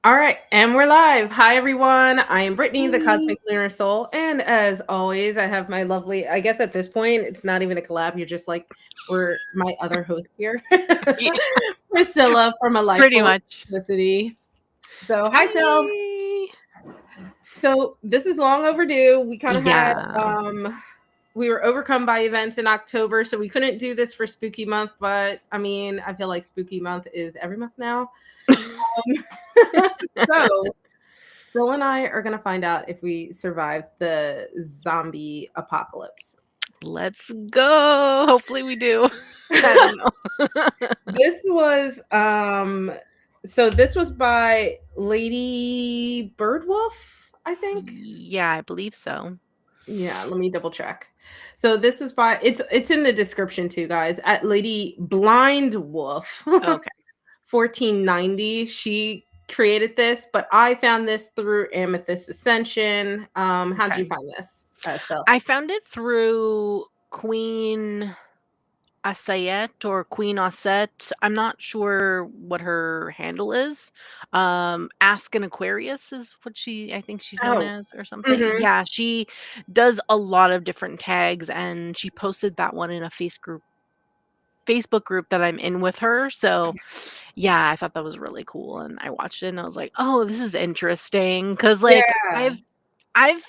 All right, and we're live. Hi, everyone. I am Brittany, the Hey. Cosmic Lunar Soul, and as always, I have my lovely. I guess at this point, it's not even a collab. You're just like we're my other host here, Yeah, Priscilla from A Life pretty Full of much. Simplicity. So, hi, Sil. Hi. So this is long overdue. We kind of had Yeah. we were overcome by events in October, so we couldn't do this for Spooky Month. But I mean, I feel like Spooky Month is every month now. So Cill and I are going to find out if we survive the zombie apocalypse. Let's go. Hopefully we do. I don't know. This was this was by Lady Birdwolf, I think. Yeah, I believe so. Yeah, let me double check. So this was by it's in the description too, guys. At Lady Blind Wolf. Okay. 1490. She created this, but I found this through Amethyst Ascension. How'd Okay. you find this? So I found it through Queen Asayet or Queen Osset. I'm not sure what her handle is. Ask an Aquarius is what I think she's known oh, as or something. mhm. Yeah, she does a lot of different tags and she posted that one in a Facebook group that I'm in with her. So, yeah, I thought that was really cool and I watched it and I was like, "Oh, this is interesting." Cuz like Yeah. I've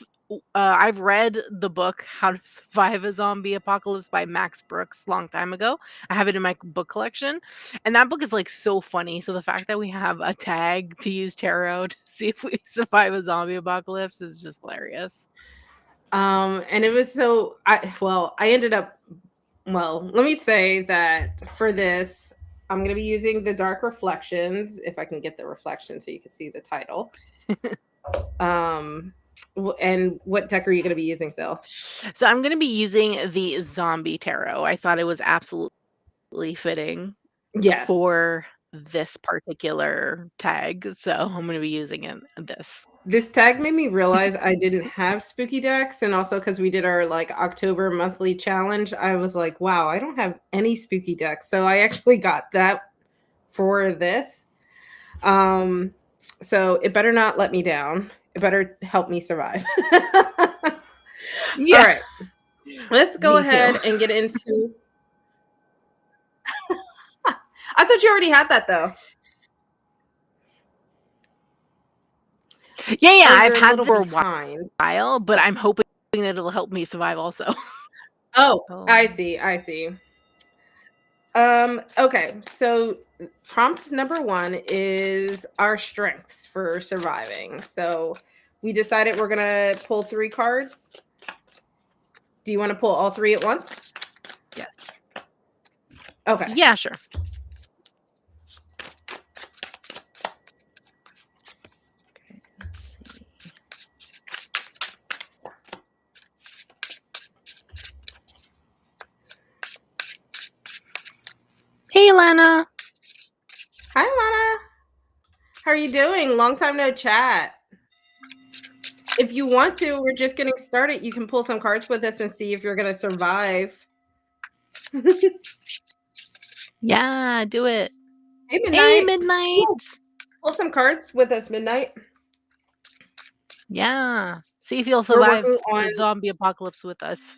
I've read the book How to Survive a Zombie Apocalypse by Max Brooks long time ago. I have it in my book collection, and that book is like so funny. So the fact that we have a tag to use tarot to see if we survive a zombie apocalypse is just hilarious. And it was so I ended up let me say that for this, I'm gonna be using the Dark Reflections, if I can get the reflection so you can see the title. And what deck are you gonna be using, Sil? So I'm going to be using the zombie tarot. I thought it was absolutely fitting Yes. for this particular tag, so I'm going to be using this. This tag made me realize I didn't have spooky decks, and also because we did our like October monthly challenge, I was like, wow, I don't have any spooky decks. So I actually got that for this. So it better not let me down. It better help me survive. All Yeah, right, let's go me too. ahead and get into. I thought you already had that though. Yeah, Oh, I've you're a had little for a behind. while, but I'm hoping that it'll help me survive also. Oh, Oh. I see. I see. Okay, so prompt number 1 is our strengths for surviving. So we decided we're gonna pull 3 cards. Do you want to pull all 3 at once? Yes. Okay. Yeah, sure. Okay, let's see. Hey, Lana. Hi, Lana. How are you doing? Long time no chat. If you want to, we're just getting started. You can pull some cards with us and see if you're going to survive. Yeah, do it. Hey, Hey, Midnight. Midnight. Pull some cards with us, Midnight. Yeah. See if you'll We're survive working the on zombie apocalypse with us.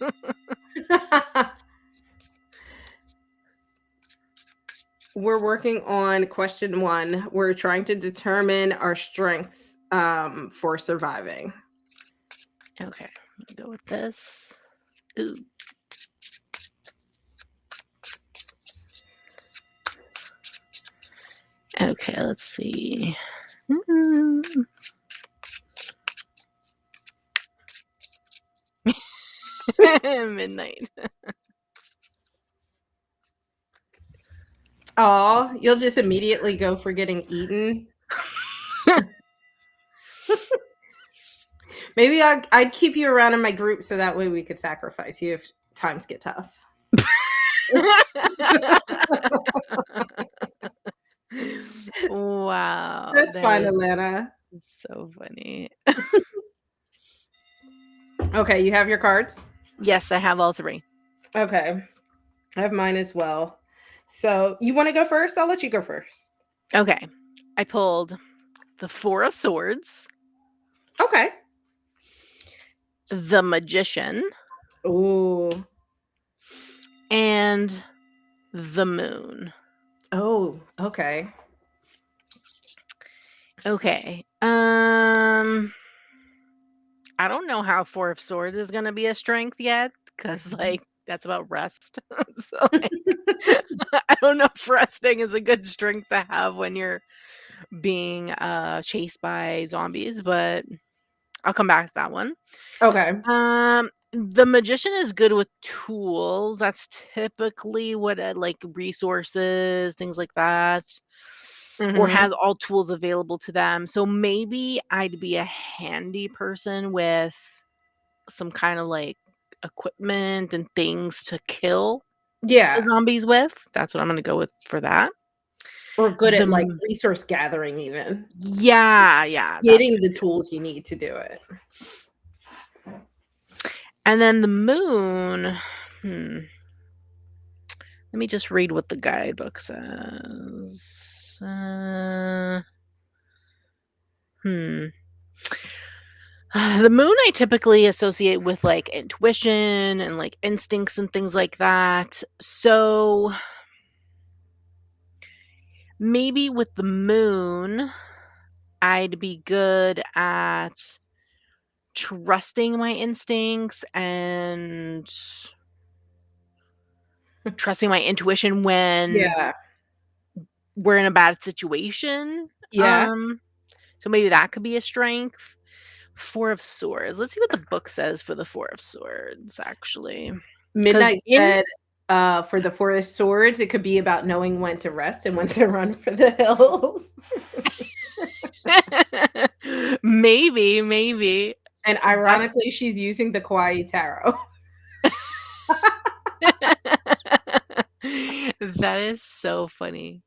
we're working on question 1. We're trying to determine our strengths for surviving. Okay, go with this. Ooh. Okay, let's see. Midnight. Oh, you'll just immediately go for getting eaten. Maybe I'd keep you around in my group so that way we could sacrifice you if times get tough. Wow, That's that fine, is Alana. so funny. Okay, you have your cards? Yes, I have all 3. Okay. I have mine as well. So you want to go first? I'll let you go first. Okay, I pulled the Four of Swords, Okay. the Magician, Ooh. and the Moon. Oh, okay. Okay. I don't know how Four of Swords is gonna be a strength yet, because like that's about rest. So like, I don't know if resting is a good strength to have when you're being chased by zombies, but I'll come back to that one. Okay. The Magician is good with tools. That's typically what like resources, things like that, or Hmm. has all tools available to them. So maybe I'd be a handy person with some kind of like equipment and things to kill the Yeah. zombies with. That's what I'm gonna go with for that. Or good The at like resource gathering, even yeah, that's getting the tools you need to do it. and then the Moon. Let me just read what the guidebook says. The Moon I typically associate with like intuition and like instincts and things like that. So maybe with the Moon, I'd be good at trusting my instincts and trusting my intuition when Yeah. we're in a bad situation. Yeah. So maybe that could be a strength. Four of Swords. Let's see what the book says for the Four of Swords, actually. Because Midnight in said for the Forest Swords, it could be about knowing when to rest and when to run for the hills. maybe. And That ironically, she's using the Kawaii Tarot. that is so funny.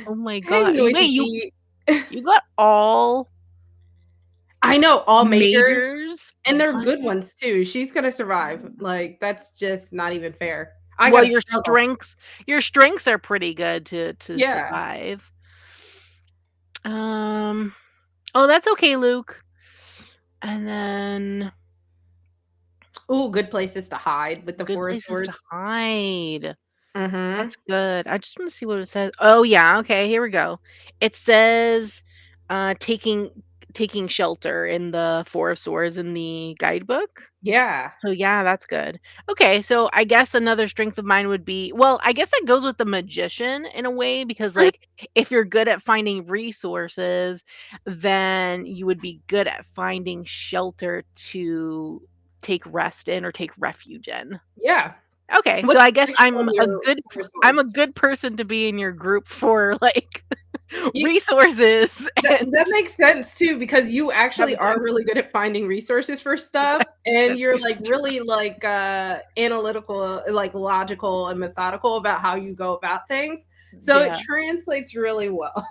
Oh my Hey, god. Noisy Wait, you Pete. you got all I know, all majors, majors? and they're What? good ones too. She's gonna survive. Like, that's just not even fair. I Well, gotta struggle. your strengths are pretty good to Yeah. survive. Um oh, that's okay, Luke. And then Ooh, good places to hide with the good Forest places to Swords. hide. Mhm. That's good. I just want to see what it says. Oh yeah, okay, here we go. It says taking shelter in the Four of Swords in the guidebook. Yeah. So yeah, that's good. Okay, so I guess another strength of mine would be, well, I guess that goes with the Magician in a way, because Mhm. like if you're good at finding resources, then you would be good at finding shelter to take rest in or take refuge in. Yeah. Okay, so What's I guess the picture of your Forest I'm a Swords? good person to be in your group for like You resources and that makes sense too, because you actually are everything. really good at finding resources for stuff, and you're, That's like, true. really, like, analytical, like, logical and methodical about how you go about things, so it Yeah. translates really well.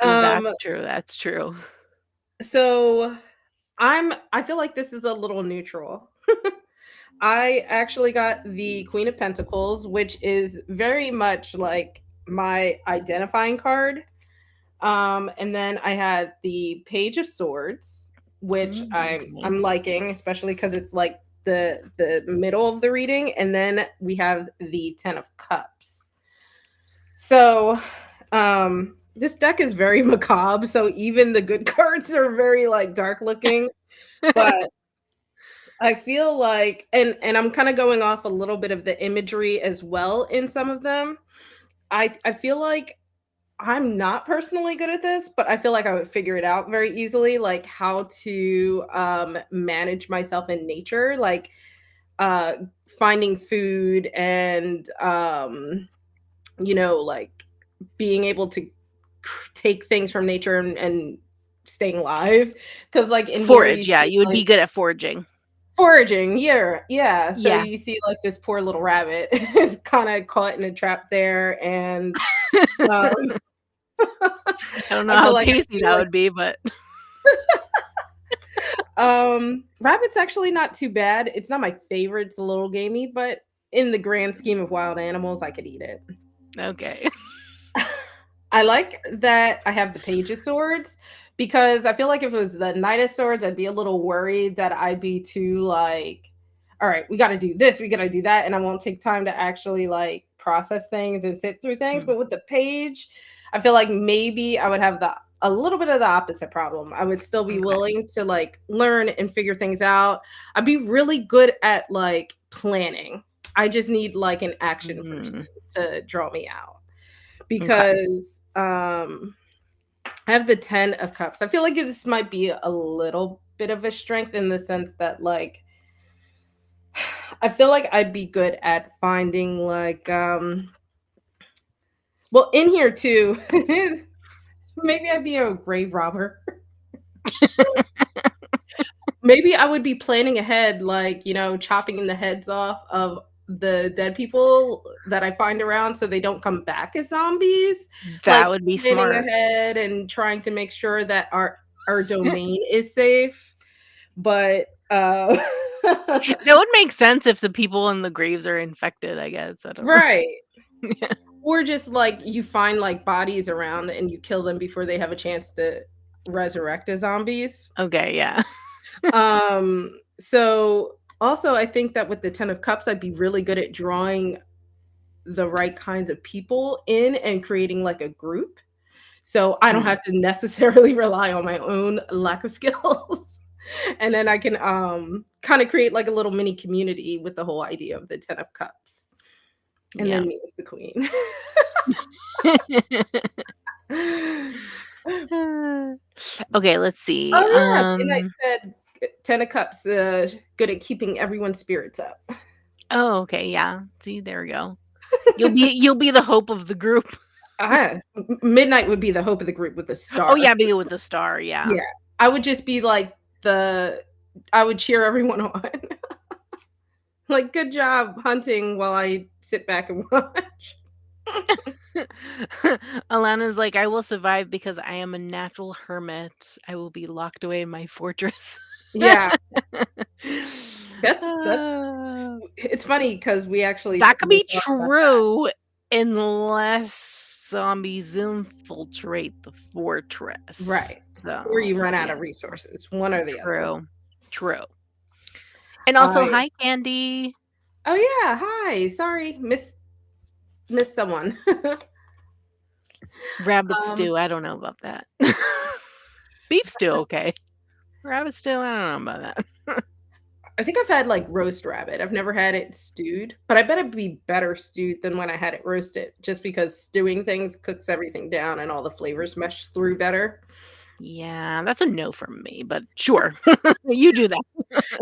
That's Um, true, that's true. so I feel like this is a little neutral. I actually got the Queen of Pentacles, which is very much like my identifying card. And then I had the Page of Swords, which I'm Okay. liking, especially because it's like the middle of the reading. And then we have the Ten of Cups. So this deck is very macabre. So even the good cards are very like dark looking. But I feel like and I'm kind of going off a little bit of the imagery as well in some of them. I feel like I'm not personally good at this, but I feel like I would figure it out very easily, like how to manage myself in nature, like uh finding food and like being able to take things from nature and staying alive. Because like in here Forage, you yeah, see you would like be good at foraging. foraging, yeah. So Yeah. you see like this poor little rabbit is kind of caught in a trap there, and um, I don't know I feel how like I tasty do that like would be, but rabbit's actually not too bad. It's not my favorite. It's a little gamey, but in the grand scheme of wild animals, I could eat it. okay. I like that I have the Page of Swords because I feel like if it was the Knight of Swords, I'd be a little worried that I'd be too like, all right, we got to do this, we got to do that, and I won't take time to actually like process things and sit through things. But with the Page, I feel like maybe I would have a little bit of the opposite problem. I would still be Okay. willing to like learn and figure things out. I'd be really good at like planning. I just need like an action person to draw me out Okay. because I have the 10 of cups. I feel like this might be a little bit of a strength in the sense that like I feel like I'd be good at finding like well in here too. Maybe I'd be a grave robber. Maybe I would be planning ahead, like, you know, chopping the heads off of the dead people that I find around so they don't come back as zombies. Like That would be planning smart. ahead and trying to make sure that our domain is safe. But That would make sense if the people in the graves are infected, I guess. I don't know. right. Yeah. Or just like you find like bodies around and you kill them before they have a chance to resurrect as zombies. Okay, yeah. So also I think that with the 10 of cups I'd be really good at drawing the right kinds of people in and creating like a group. So I don't have to necessarily rely on my own lack of skills. And then I can kind of create like a little mini community with the whole idea of the 10 of cups. And Yeah. then me as the queen. Okay, let's see. Oh yeah, Midnight said 10 of cups, good at keeping everyone's spirits up. Oh, okay, yeah. See, there we go. You'll be the hope of the group. Midnight would be the hope of the group with a Oh star. yeah, be with the star, yeah. Yeah, I would just be like I would cheer everyone on. Like, good job hunting while I sit back and watch. Alana's like, I will survive because I am a natural hermit. I will be locked away in my fortress. Yeah, that's Uh, it's funny because we actually that could be talked about true unless zombies infiltrate the that. fortress. Right. So, Or you run out yeah, of resources, one or the other. true. And also, I hi, Candy. Oh yeah, hi. Sorry, miss someone. Rabbit stew. I don't know about that. Beef stew, okay. Rabbit stew. I don't know about that. I think I've had like roast rabbit. I've never had it stewed, but I bet it'd be better stewed than when I had it roasted, just because stewing things cooks everything down and all the flavors mesh through better. Yeah, that's a no from me, but sure. You do that.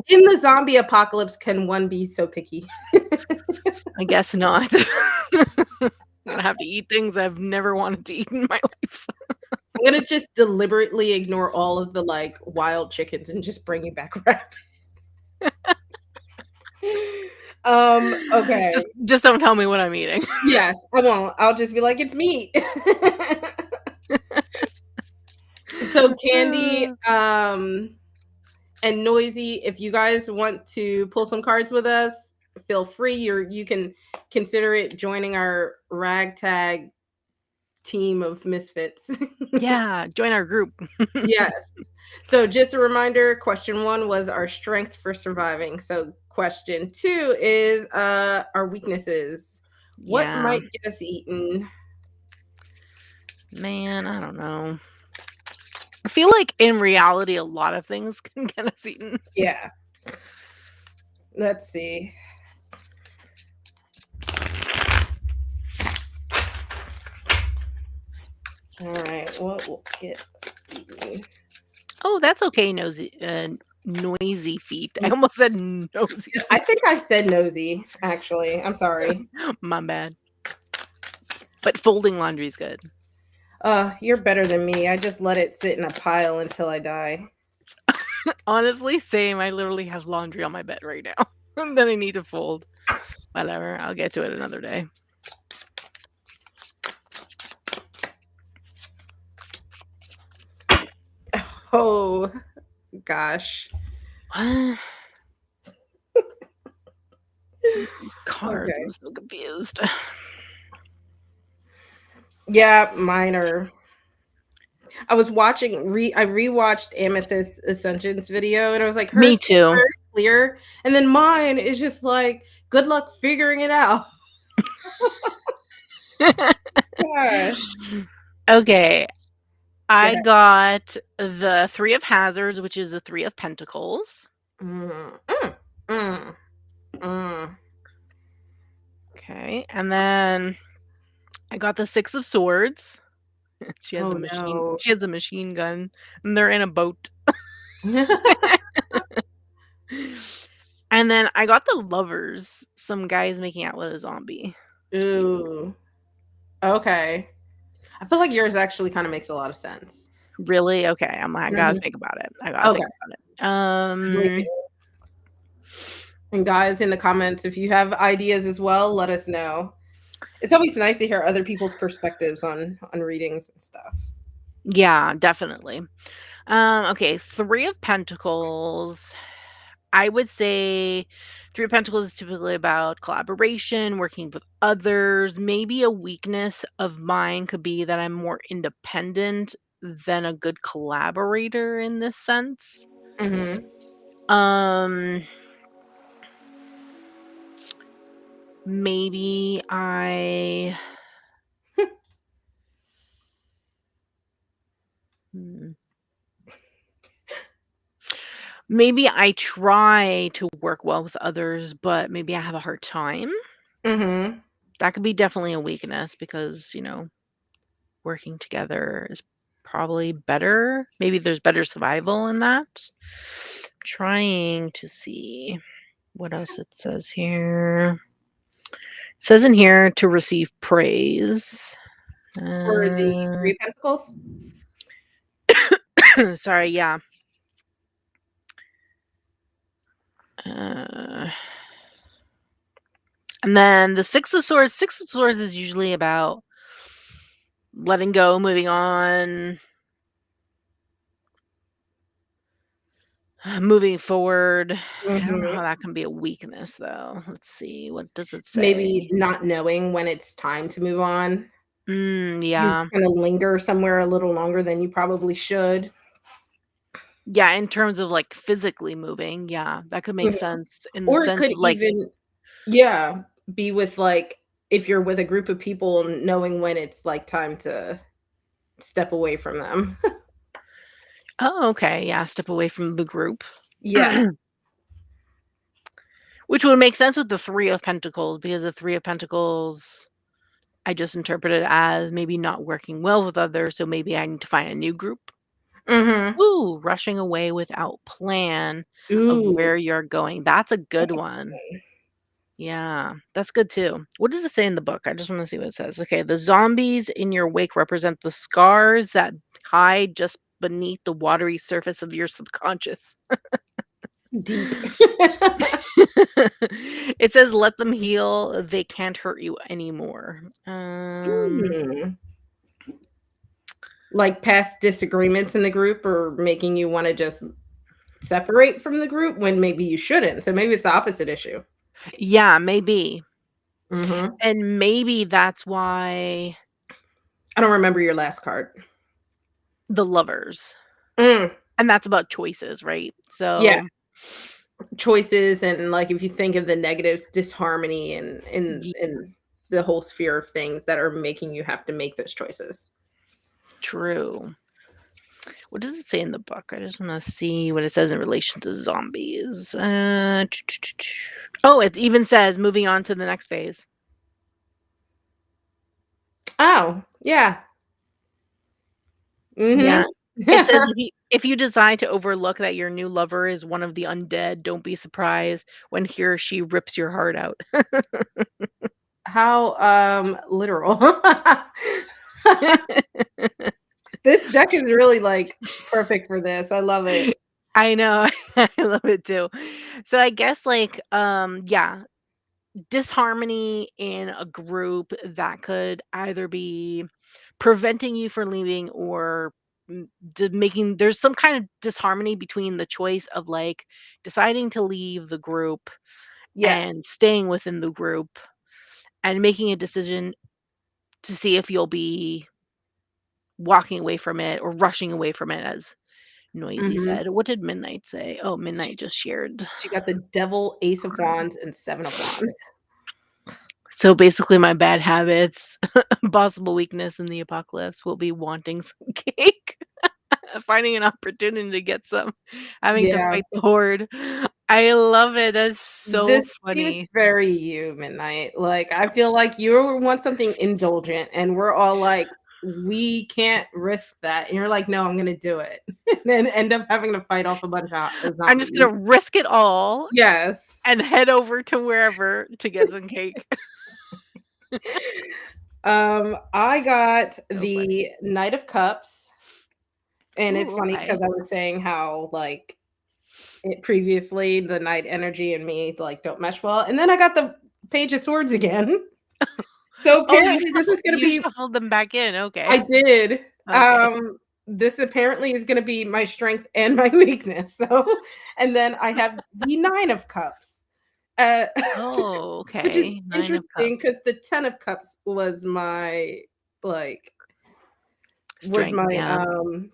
In the zombie apocalypse, can one be so picky? I guess not. I'm gonna have to eat things I've never wanted to eat in my life. I'm gonna just deliberately ignore all of the like wild chickens and just bring you back rabbit. Okay. Just don't tell me what I'm eating. Yes, I won't. I'll just be like, it's meat. So Candy, and Noisy, if you guys want to pull some cards with us, feel free. You can consider it joining our ragtag team of misfits. Yeah, join our group. Yes. So just a reminder, question 1 was our strength for surviving. So question 2 is our weaknesses. What Yeah. might get us eaten? Man, I don't know. I feel like in reality, a lot of things can get us eaten. Yeah. Let's see. All right. What will get us eaten? Oh, that's okay, noisy feet. I almost said nosy. I think I said nosy, actually. I'm sorry. My bad. But folding laundry is good. You're better than me. I just let it sit in a pile until I die. Honestly, same. I literally have laundry on my bed right now. And then I need to fold. Whatever. I'll get to it another day. Oh, gosh. These cards, Okay. I'm so confused. Yeah, mine are. I was watching. I rewatched Amethyst Ascension's video, and I was like, Me hers seems too. very clear, and then mine is just like, good luck figuring it out. Gosh. Okay, I Yeah. got the Three of Hazards, which is the Three of Pentacles. Mm, mm, mm, mm. Okay, and then I got the Six of Swords. She has a Oh machine. no. She has a machine gun, and they're in a boat. And then I got the Lovers. Some guys making out with a zombie. It's weird. Ooh. Okay. I feel like yours actually kind of makes a lot of sense. Really? Okay, I gotta Mhm. think about it. I gotta Okay. think about it. I believe you. And guys, in the comments, if you have ideas as well, let us know. It's always nice to hear other people's perspectives on readings and stuff. Yeah, definitely. Okay, Three of Pentacles. I would say Three of Pentacles is typically about collaboration, working with others. Maybe a weakness of mine could be that I'm more independent than a good collaborator in this sense. Mhm. Um, maybe I hmm, maybe I try to work well with others, but maybe I have a hard time. Mhm. That could be definitely a weakness because, working together is probably better. Maybe there's better survival in that. Trying to see what else it says here. It says in here to receive praise. For the Uh, 3 of Pentacles? sorry, yeah. Uh, and then the Six of Swords. Six of Swords is usually about letting go, moving on, moving forward. I don't know Mhm. how that can be a weakness, though. Let's see. What does it Maybe say? not knowing when it's time to move on. You Yeah. kinda linger somewhere a little longer than you probably should. Yeah, in terms of, like, physically moving, yeah, that could make Mhm. sense in the Or it sense could of, like even yeah, be with, like if you're with a group of people, knowing when it's, like, time to step away from them. oh, okay, yeah, step away from the group. Yeah. Which would make sense with the Three of Pentacles, because the Three of Pentacles, I just interpret it as maybe not working well with others, so maybe I need to find a new group. Mhm. Ooh, rushing away without plan of Ooh, where you're going. That's a good that's a one. good Yeah, that's good too. What does it say in the book? I just wanna see what it says. Okay, the zombies in your wake represent the scars that hide just beneath the watery surface of your subconscious. one. Deep. It says, "Let them heal, they can't hurt you anymore." Hmm. Like, past disagreements in the group are making you wanna just separate from the group when maybe you shouldn't, so maybe it's the opposite issue. Yeah, maybe, Mhm. and maybe that's why I don't remember your last card. the lovers Mm, and that's about choices, right? yeah, So, choices and, like, if you think of the negatives, disharmony and ye in the whole sphere of things that are making you have to make those choices. true. What does it say in the book? I just wanna see what it says in relation to zombies. Oh, it even says moving on to the next phase. Oh, yeah. Yeah. Mhm. It says if you decide to overlook that your new lover is one of the undead, don't be surprised when he or she rips your heart out. How, literal. This deck is really, like, perfect for this, I love it. I know. I love it too. So I guess yeah, disharmony in a group that could either be preventing you from leaving or making there's some kind of disharmony between the choice of like deciding to leave the group Yeah. and staying within the group and making a decision to see if you'll be walking away from it or rushing away from it, as Noisy Mhm. said. What did Midnight say? Oh, She Midnight just shared. she got the Devil, Ace of Wands, and 7 of Wands. So basically, my bad habits, possible weakness in the apocalypse will be wanting some cake, finding an opportunity to get some, having to Yeah. fight the horde. I love it. That's so This seems funny. very you, Midnight. Like, I feel like you want something indulgent, and we're all like, "We can't risk that." And you're like, "No, I'm gonna do it." And then end up having to fight off a bunch of I'm just zombies. gonna risk it all Yes. and head over to wherever to get some cake. I got So funny. the Knight of Cups, and it's Ooh, funny okay. because I was saying how, like, it previously, the night energy and me, like, don't mesh well, and then I got the Page of Swords again. So Oh, apparently this is gonna you be shuffled them back in. I Okay. did. Okay. This apparently is gonna be my strength and my weakness, so and then I have the 9 of Cups, uh, Oh, which is okay. 9 of interesting cups. because the 10 of Cups was my, like Strength, yeah.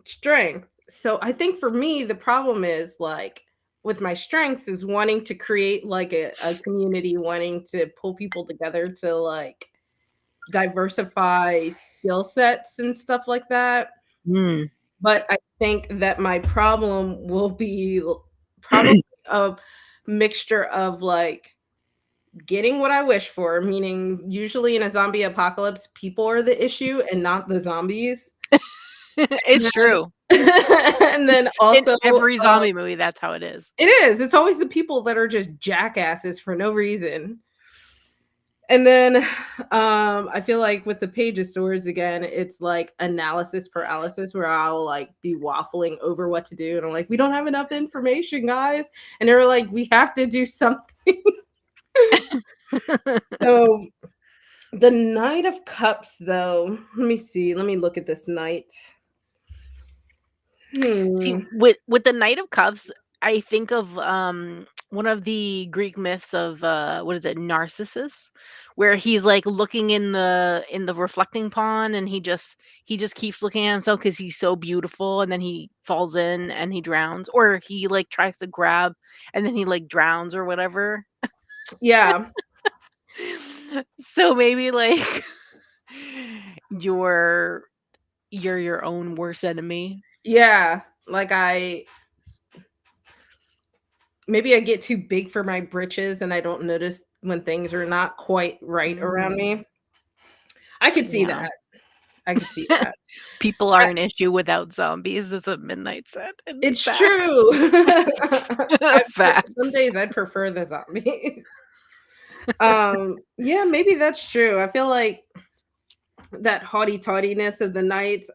strength. So I think for me, the problem is, like, with my strengths is wanting to create, like, a community, wanting to pull people together to, like, diversify skill sets and stuff like that. Mm. But I think that my problem will be probably a mixture of, like, getting what I wish for, meaning usually in a zombie apocalypse, people are the issue and not the zombies. It's true. And then In also, every zombie movie, that's how it is. it is, it's always the people that are just jackasses for no reason. And then, I feel like with the Page of Swords again, it's like analysis paralysis where I'll, like, be waffling over what to do, and I'm like, "We don't have enough information, guys." And they're like, "We have to do something." So, the Knight of Cups, though, let me see, let me look at this knight. See, Hmm. with the Knight of Cups, I think of, one of the Greek myths of, what is it, Narcissus, where he's, like, looking in the reflecting pond, and he just keeps looking at himself because he's so beautiful, and then he falls in and he drowns, or he, like, tries to grab, and then he, like, drowns or whatever. Yeah. So maybe, like, you're you're your own worst enemy. Yeah. Like, maybe I get too big for my britches and I don't notice when things are not quite right around Mm, me. I could see yeah. that. I could see that. People are an issue without zombies. That's what Midnight said in the It's chat. true. Some Facts. days I'd prefer the zombies. Yeah, maybe that's true. I feel like that haughty-taughtiness of the knights,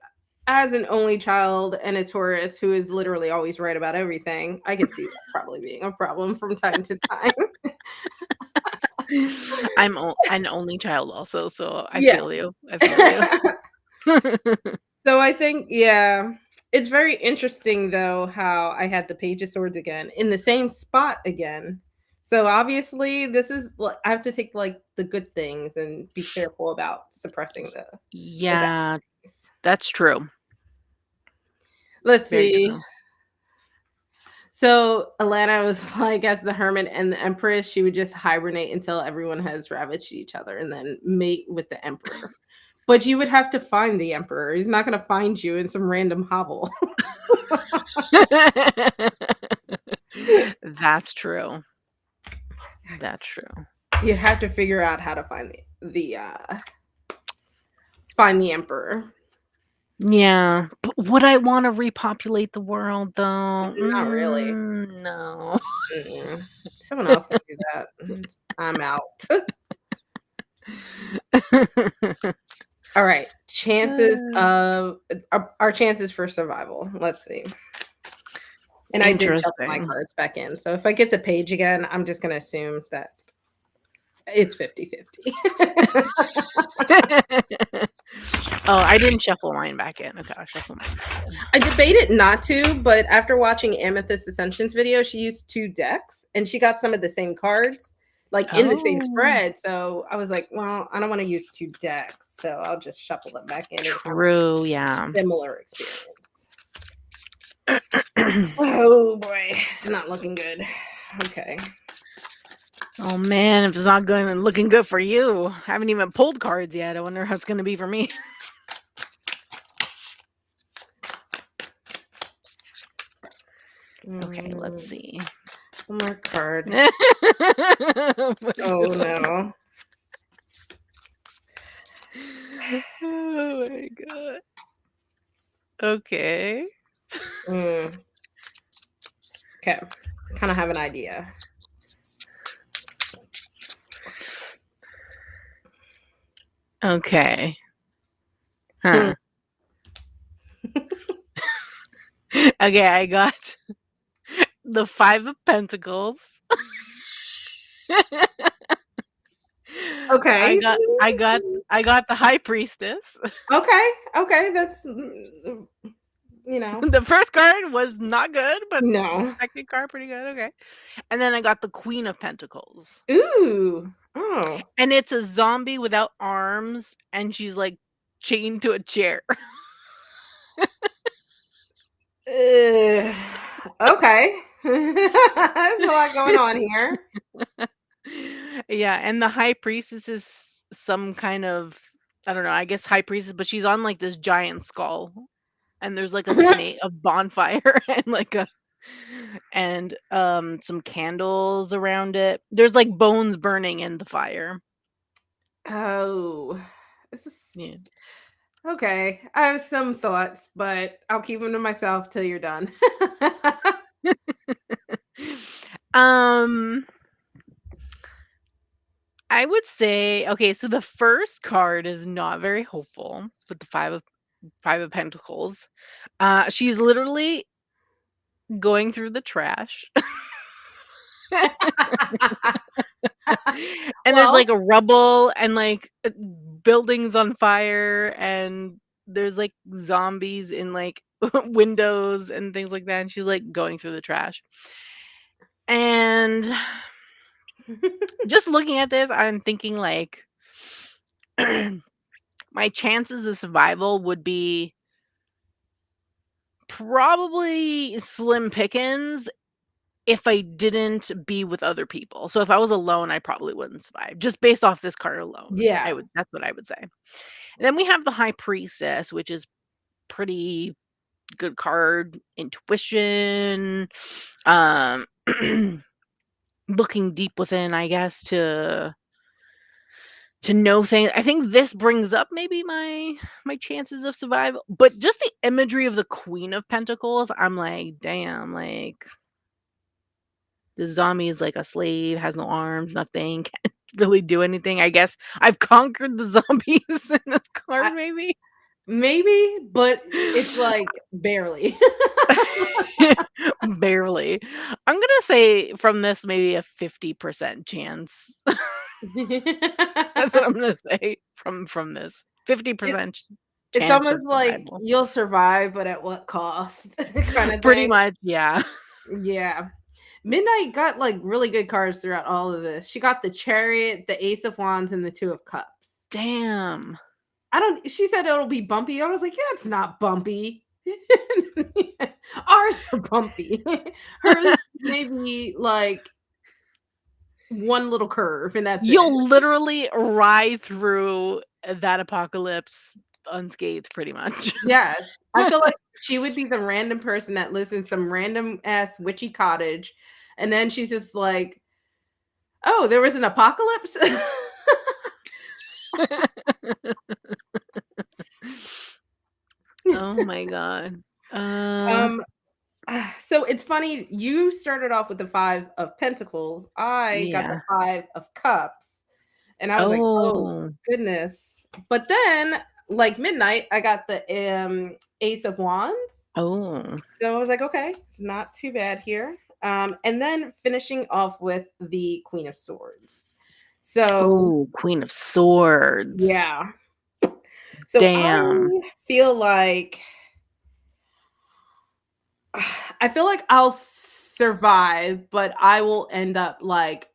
as an only child and a Taurus who is literally always right about everything, I could see that probably being a problem from time to time. I'm an only child also, so I Yes. feel you. I feel you. So I think, yeah, it's very interesting though how I had the Page of Swords again in the same spot again. So obviously, this is like I have to take like the good things and be careful about suppressing the bad Yeah, things. that's true. Let's Very see. true. So Alana was like, as the Hermit and the Empress, she would just hibernate until everyone has ravaged each other and then mate with the Emperor. But you would have to find the Emperor. He's not going to find you in some random hovel. That's true. That's true. You'd have to figure out how to find find the Emperor. Yeah, but would I want to repopulate the world though? Not really. No. Mm-mm. Someone else can do that. I'm out. All right. Chances of our chances for survival. Let's see. And I did shuffle my Interesting. cards back in. So if I get the page again, I'm just going to assume that it's 50-50. Oh, I didn't shuffle mine back in. Okay, I'll shuffle mine back in. I debated not to, but after watching Amethyst Ascension's video, she used 2 decks and she got some of the same cards. like in the same Oh, spread. So I was like, well, I don't want to use 2 decks, so I'll just shuffle them back in and have true. Yeah. a similar experience. Oh boy, it's not looking good. Okay. Oh man, if it's not going and looking good for you, I haven't even pulled cards yet. I wonder how it's gonna be for me. Okay, let's see. One more card. Oh Oh no. my god. Okay. Okay. Kind of have an idea. Okay. Huh. Okay, I got the 5 of Pentacles. Okay. I got the High Priestess. Okay. That's you know. The first card was not good, but No. second card pretty good. Okay. And then I got the Queen of Pentacles. Ooh. Oh. And it's a zombie without arms and she's like chained to a chair. Okay. There's a lot going on here. Yeah, and the High Priestess is some kind of, I don't know, I guess High Priestess, but she's on like this giant skull. And there's like a snake, a bonfire, and like a and some candles around it. There's like bones burning in the fire. Oh. This is Yeah. okay. I have some thoughts, but I'll keep them to myself till you're done. um I would say, okay, so the first card is not very hopeful with the five of pentacles. She's literally going through the trash. And there's Well, like a rubble and like buildings on fire and there's like zombies in like windows and things like that and she's like going through the trash. And just looking at this, I'm thinking like my chances of survival would be probably slim pickings if I didn't be with other people. So if I was alone, I probably wouldn't survive. Just based off this card alone. I yeah. would That's what I would say. And then we have the High Priestess, which is pretty good card. Intuition, um looking deep within, I guess, to know things. I think this brings up maybe my chances of survival. But just the imagery of the Queen of Pentacles, I'm like, damn, like the zombie is like a slave, has no arms, nothing, can't really do anything. I guess I've conquered the zombies in this card, I, maybe. maybe, but it's like barely. Barely. I'm gonna say from this maybe a 50% chance. That's what I'm gonna say from this. It, 50% it's chance almost of like survival. you'll survive, but at what cost? Kind of Pretty thing. much, yeah. Yeah. Midnight got like really good cards throughout all of this. She got the Chariot, the Ace of Wands, and the Two of Cups. Damn. I don't, she said it'll be bumpy. I was like, yeah, it's not bumpy. Ours are bumpy. Hers maybe like one little curve, and that's it. You'll literally ride through that apocalypse unscathed, pretty much. Yes. I feel like she would be the random person that lives in some random ass witchy cottage. And then she's just like, oh, there was an apocalypse. Oh my god. Uh, um, so it's funny. You started off with the 5 of Pentacles. I got the yeah. 5 of Cups. And I was like, oh Oh. goodness. But then, like midnight, I got the Ace of Wands. Oh. So I was like, okay, it's not too bad here. And then finishing off with the Queen of Swords. So Ooh, Queen of Swords. yeah. So Damn. I feel like I'll survive, but I will end up like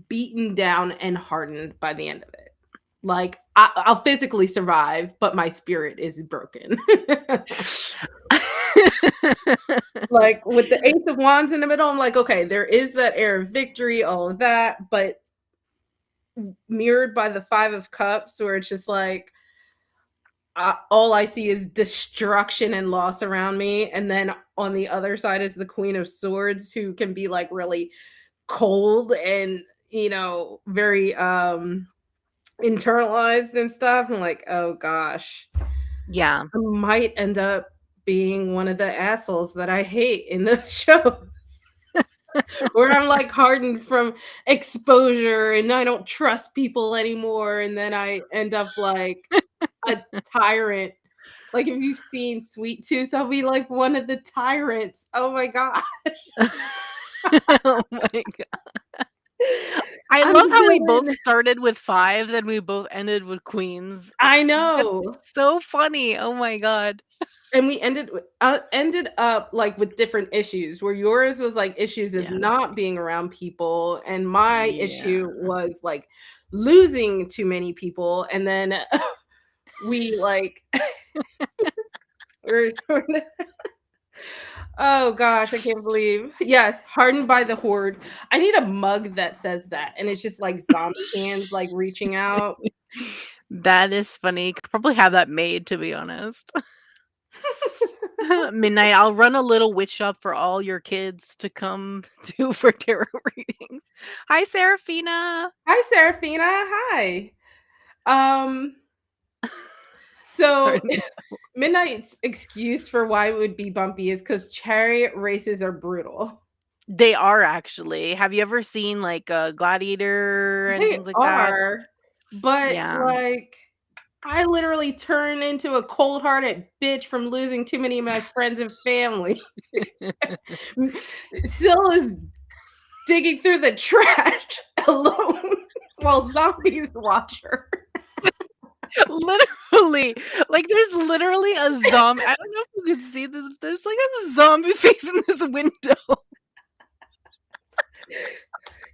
beaten down and hardened by the end of it. Like I'll physically survive, but my spirit is broken. Like with the Ace of Wands in the middle, I'm like, okay, there is that air of victory, all of that, but mirrored by the Five of Cups, where it's just like all I see is destruction and loss around me. And then on the other side is the Queen of Swords, who can be like really cold and, you know, very internalized and stuff. I'm like, oh gosh. Yeah. I might end up being one of the assholes that I hate in those shows. Where I'm like hardened from exposure and I don't trust people anymore. And then I end up like a tyrant. Like if you've seen Sweet Tooth, I'll be like one of the tyrants. Oh my god. Oh my god. I I'm love the how we both villain. started with fives and we both ended with queens. I know. That's so funny. Oh my god. And we ended up like with different issues, where yours was like issues of Yeah. not being around people, and my Yeah. issue was like losing too many people. And then we like we're oh gosh, I can't believe. Yes, hardened by the horde. I need a mug that says that, and it's just like zombie hands like reaching out. That is funny. Could probably have that made, to be honest. Midnight, I'll run a little witch shop for all your kids to come to for tarot readings. Hi, Serafina. Hi, Serafina. Hi. Um, so Midnight's excuse for why it would be bumpy is because chariot races are brutal. They are actually. Have you ever seen like a Gladiator and They things like that? are, but Yeah. like I literally turn into a cold-hearted bitch from losing too many of my friends and family. Cill is digging through the trash alone while zombies watch her. Literally, like there's literally a zombie. I don't know if you can see this. There's like a zombie face in this window.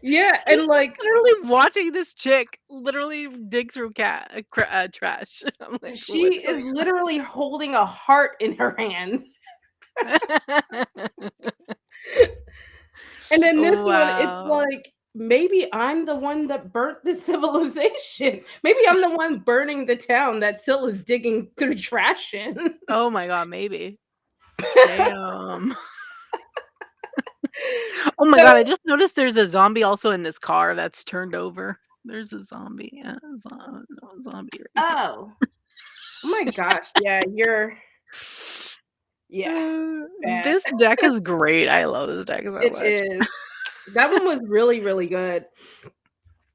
Yeah, and like Literally watching this chick literally dig through trash. I'm like, she what's is literally holding a heart in her hand. And then this one, it's wow. like maybe I'm the one that burnt the civilization. Maybe I'm the one burning the town that Syl is digging through trash in. Oh my god, maybe. Damn. Oh my So, god, I just noticed there's a zombie also in this car that's turned over. There's a zombie. Yeah, zombie right here. oh, oh my gosh, yeah, bad. This deck is great. I love this deck so much. It is. That one was really, really good.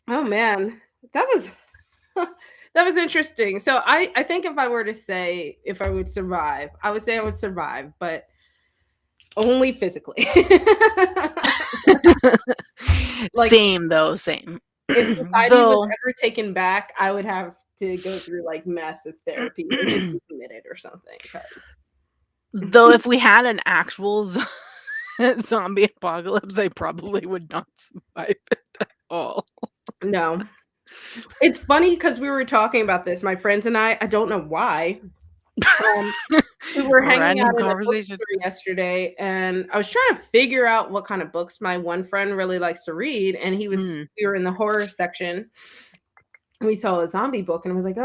Oh man, that was that was interesting. So I think if I were to say if I would survive, I would say I would survive, but only physically. Like, same though, same. if society was ever taken back, I would have to go through like massive therapy or just be committed or something. Though if we had an actual zombie apocalypse, I probably would not survive it at all. No. It's funny because we were talking about this, my friends and I don't know why. We were hanging out in a bookstore yesterday, and I was trying to figure out what kind of books my one friend really likes to read, and we were in the horror section, and we saw a zombie book, and I was like,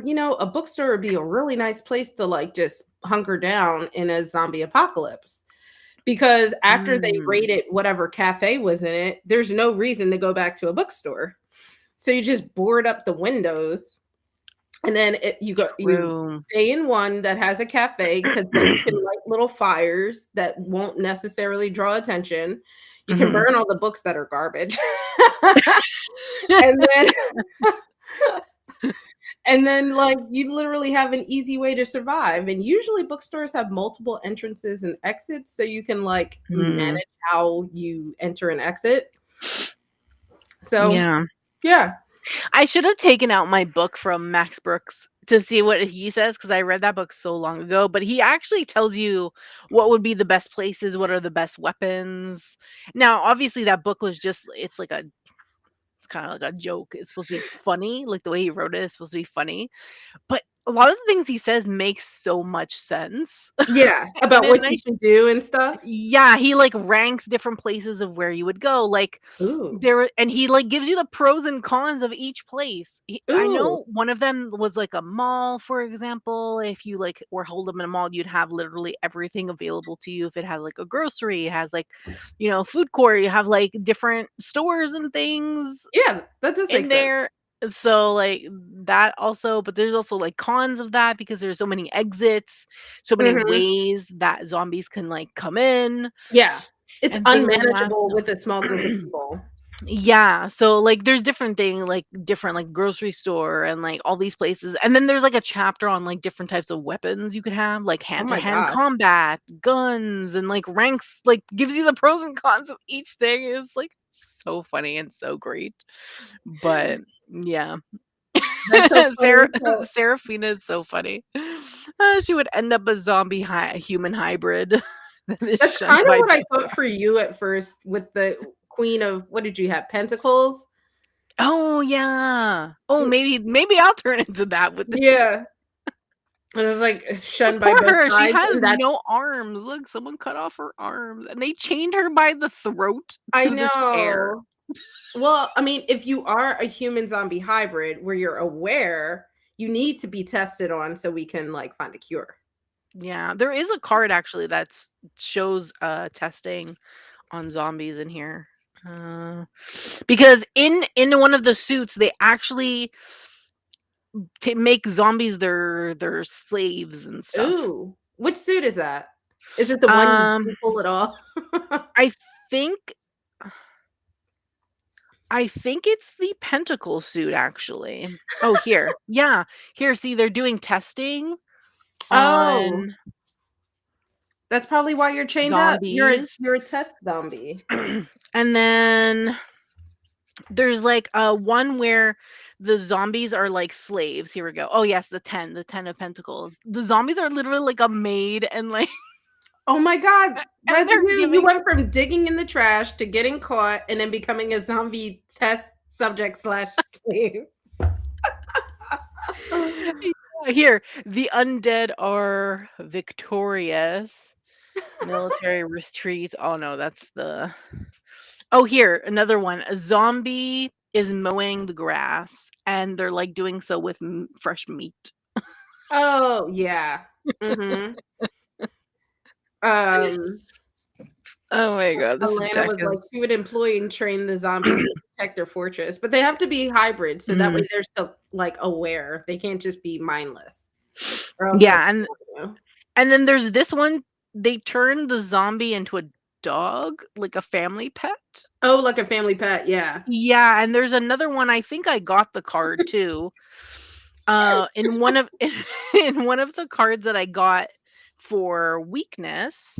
you know, a bookstore would be a really nice place to like just hunker down in a zombie apocalypse. Because after they raided whatever cafe was in it, there's no reason to go back to a bookstore. So you just board up the windows, and then you stay in one that has a cafe, because then you can light little fires that won't necessarily draw attention. You can burn all the books that are garbage. And then like you literally have an easy way to survive. And usually bookstores have multiple entrances and exits, so you can like manage how you enter and exit. So yeah. I should have taken out my book from Max Brooks to see what he says because I read that book so long ago, but he actually tells you what would be the best places, what are the best weapons. Now, obviously, that book was just it's kind of like a joke. It's supposed to be funny, like the way he wrote it is supposed to be funny, but a lot of the things he says make so much sense. Yeah, And about then what you should do and stuff? yeah, he, like, ranks different places of where you would go, like, Ooh. and he, like, gives you the pros and cons of each place. I Ooh. know one of them was, like, a mall, for example. If you, like, were holed up in a mall, you'd have literally everything available to you. If it has, like, a grocery, it has, like, food court, you have, like, different stores and things Yeah, that does make in sense. there. So, like, that also, but there's also, like, cons of that because there's so many exits, so many Mhm. ways that zombies can, like, come in Yeah. It's and things like that, unmanageable so with a small group of people. yeah, so, like, there's different, like, grocery store and, like, all these places, and then there's, like, a chapter on, like, different types of weapons you could have, like, Oh my hand-to-hand gosh. combat, guns, and, like, ranks, like, gives you the pros and cons of each thing. It was, like, so funny and so great, but yeah. That's so funny. So Seraphina is so funny. She would end up a zombie human hybrid that is that's shunned kinda by what I death. thought for you at first with the queen of what did you have, pentacles? Oh, yeah. Oh, Mm, maybe I'll turn into that with this. yeah. And it was, like, shunned by Poor both her, she sides, has and that's no arms. Look, someone cut off her arms, and they chained her by the throat I to this chair. know. Well, I mean, if you are a human zombie hybrid where you're aware, you need to be tested on so we can, like, find a cure. Yeah, there is a card actually that shows, testing on zombies in here. Uh, because in one of the suits, they actually make zombies their slaves and stuff. Ooh, which suit is that? Is it the one you Um, didn't pull it off? I think I think it's the pentacle suit actually. Oh, here. Yeah. Here, see, they're doing testing Oh, on that's probably why you're chained up. zombies. You're a test zombie. And then there's like one where the zombies are like slaves. Here we go. Oh yes, the 10 of pentacles. The zombies are literally like a maid and like Oh my god, and that's they're you. You giving went from digging in the trash to getting caught and then becoming a zombie test subject slash slave. Yeah, here, the undead are victorious. Military retreat. Oh no, that's the oh, here, another one. A zombie is mowing the grass, and they're, like, doing so with fresh meat. Oh, yeah. Mhm. Um, Oh my god, this Alana deck was like, is she would employ and train the zombies to protect their fortress, but they have to be hybrid, so that mm, way they're still, like, aware. They can't just be mindless, or else they'll yeah, kill you. and then there's this one, they turn the zombie into a dog, like a family pet. Oh, like a family pet, yeah. Yeah, and there's another one, I think I got the card too. In one of in one of the cards that I got for weakness,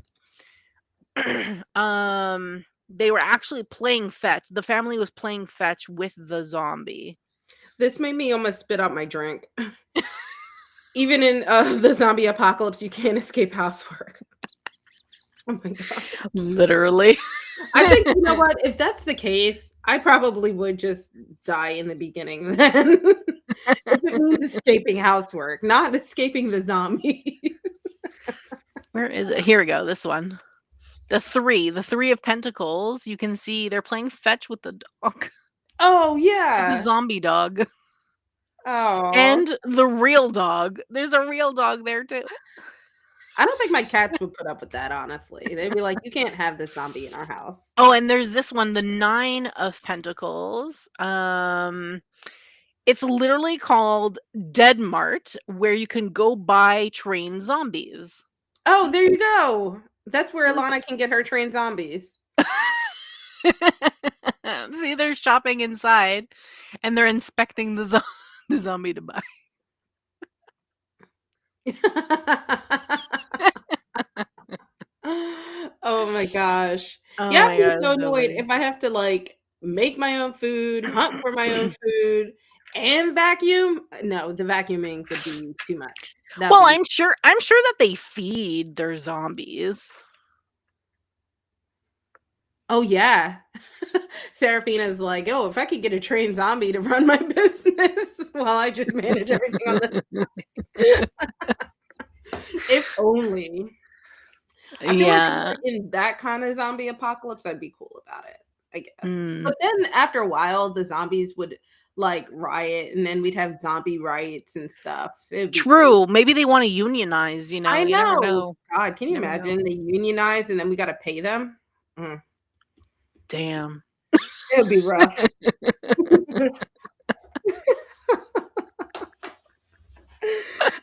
they were actually playing fetch. The family was playing fetch with the zombie. This made me almost spit out my drink. Even in, the zombie apocalypse, you can't escape housework. Oh my god. Literally. I think you know what? If that's the case, I probably would just die in the beginning then. If it means escaping housework, not escaping the zombies. Where is it? Here we go. This one. The 3 of pentacles. You can see they're playing fetch with the dog, Oh, the yeah. zombie dog, Oh, and the real dog. There's a real dog there too. I don't think my cats would put up with that, honestly. They'd be like, "You can't have this zombie in our house." Oh, and there's this one, the 9 of pentacles. It's literally called Dead Mart, where you can go buy trained zombies. Oh, there you go. That's where Alana can get her trained zombies. See, they're shopping inside, and they're inspecting the zombie to buy. Oh my gosh. Oh Yeah, I'd my be god, so it's so annoyed funny. if I have to, like, make my own food, hunt for my own food, and vacuum. No, the vacuuming would be too much. That would Well, be. I'm sure that they feed their zombies. Oh yeah. Seraphina's like, oh, if I could get a trained zombie to run my business while I just manage everything on this. If only. I feel like if Yeah. we're in that kind of zombie apocalypse, I'd be cool about it, I guess. Mm. But then after a while, the zombies would like riot, and then we'd have zombie riots and stuff. It'd be crazy. True. Maybe they want to unionize, you I know. You never know. know. God, can you Never know. imagine they unionize and then we got to pay them? Mm, Damn. it would be rough.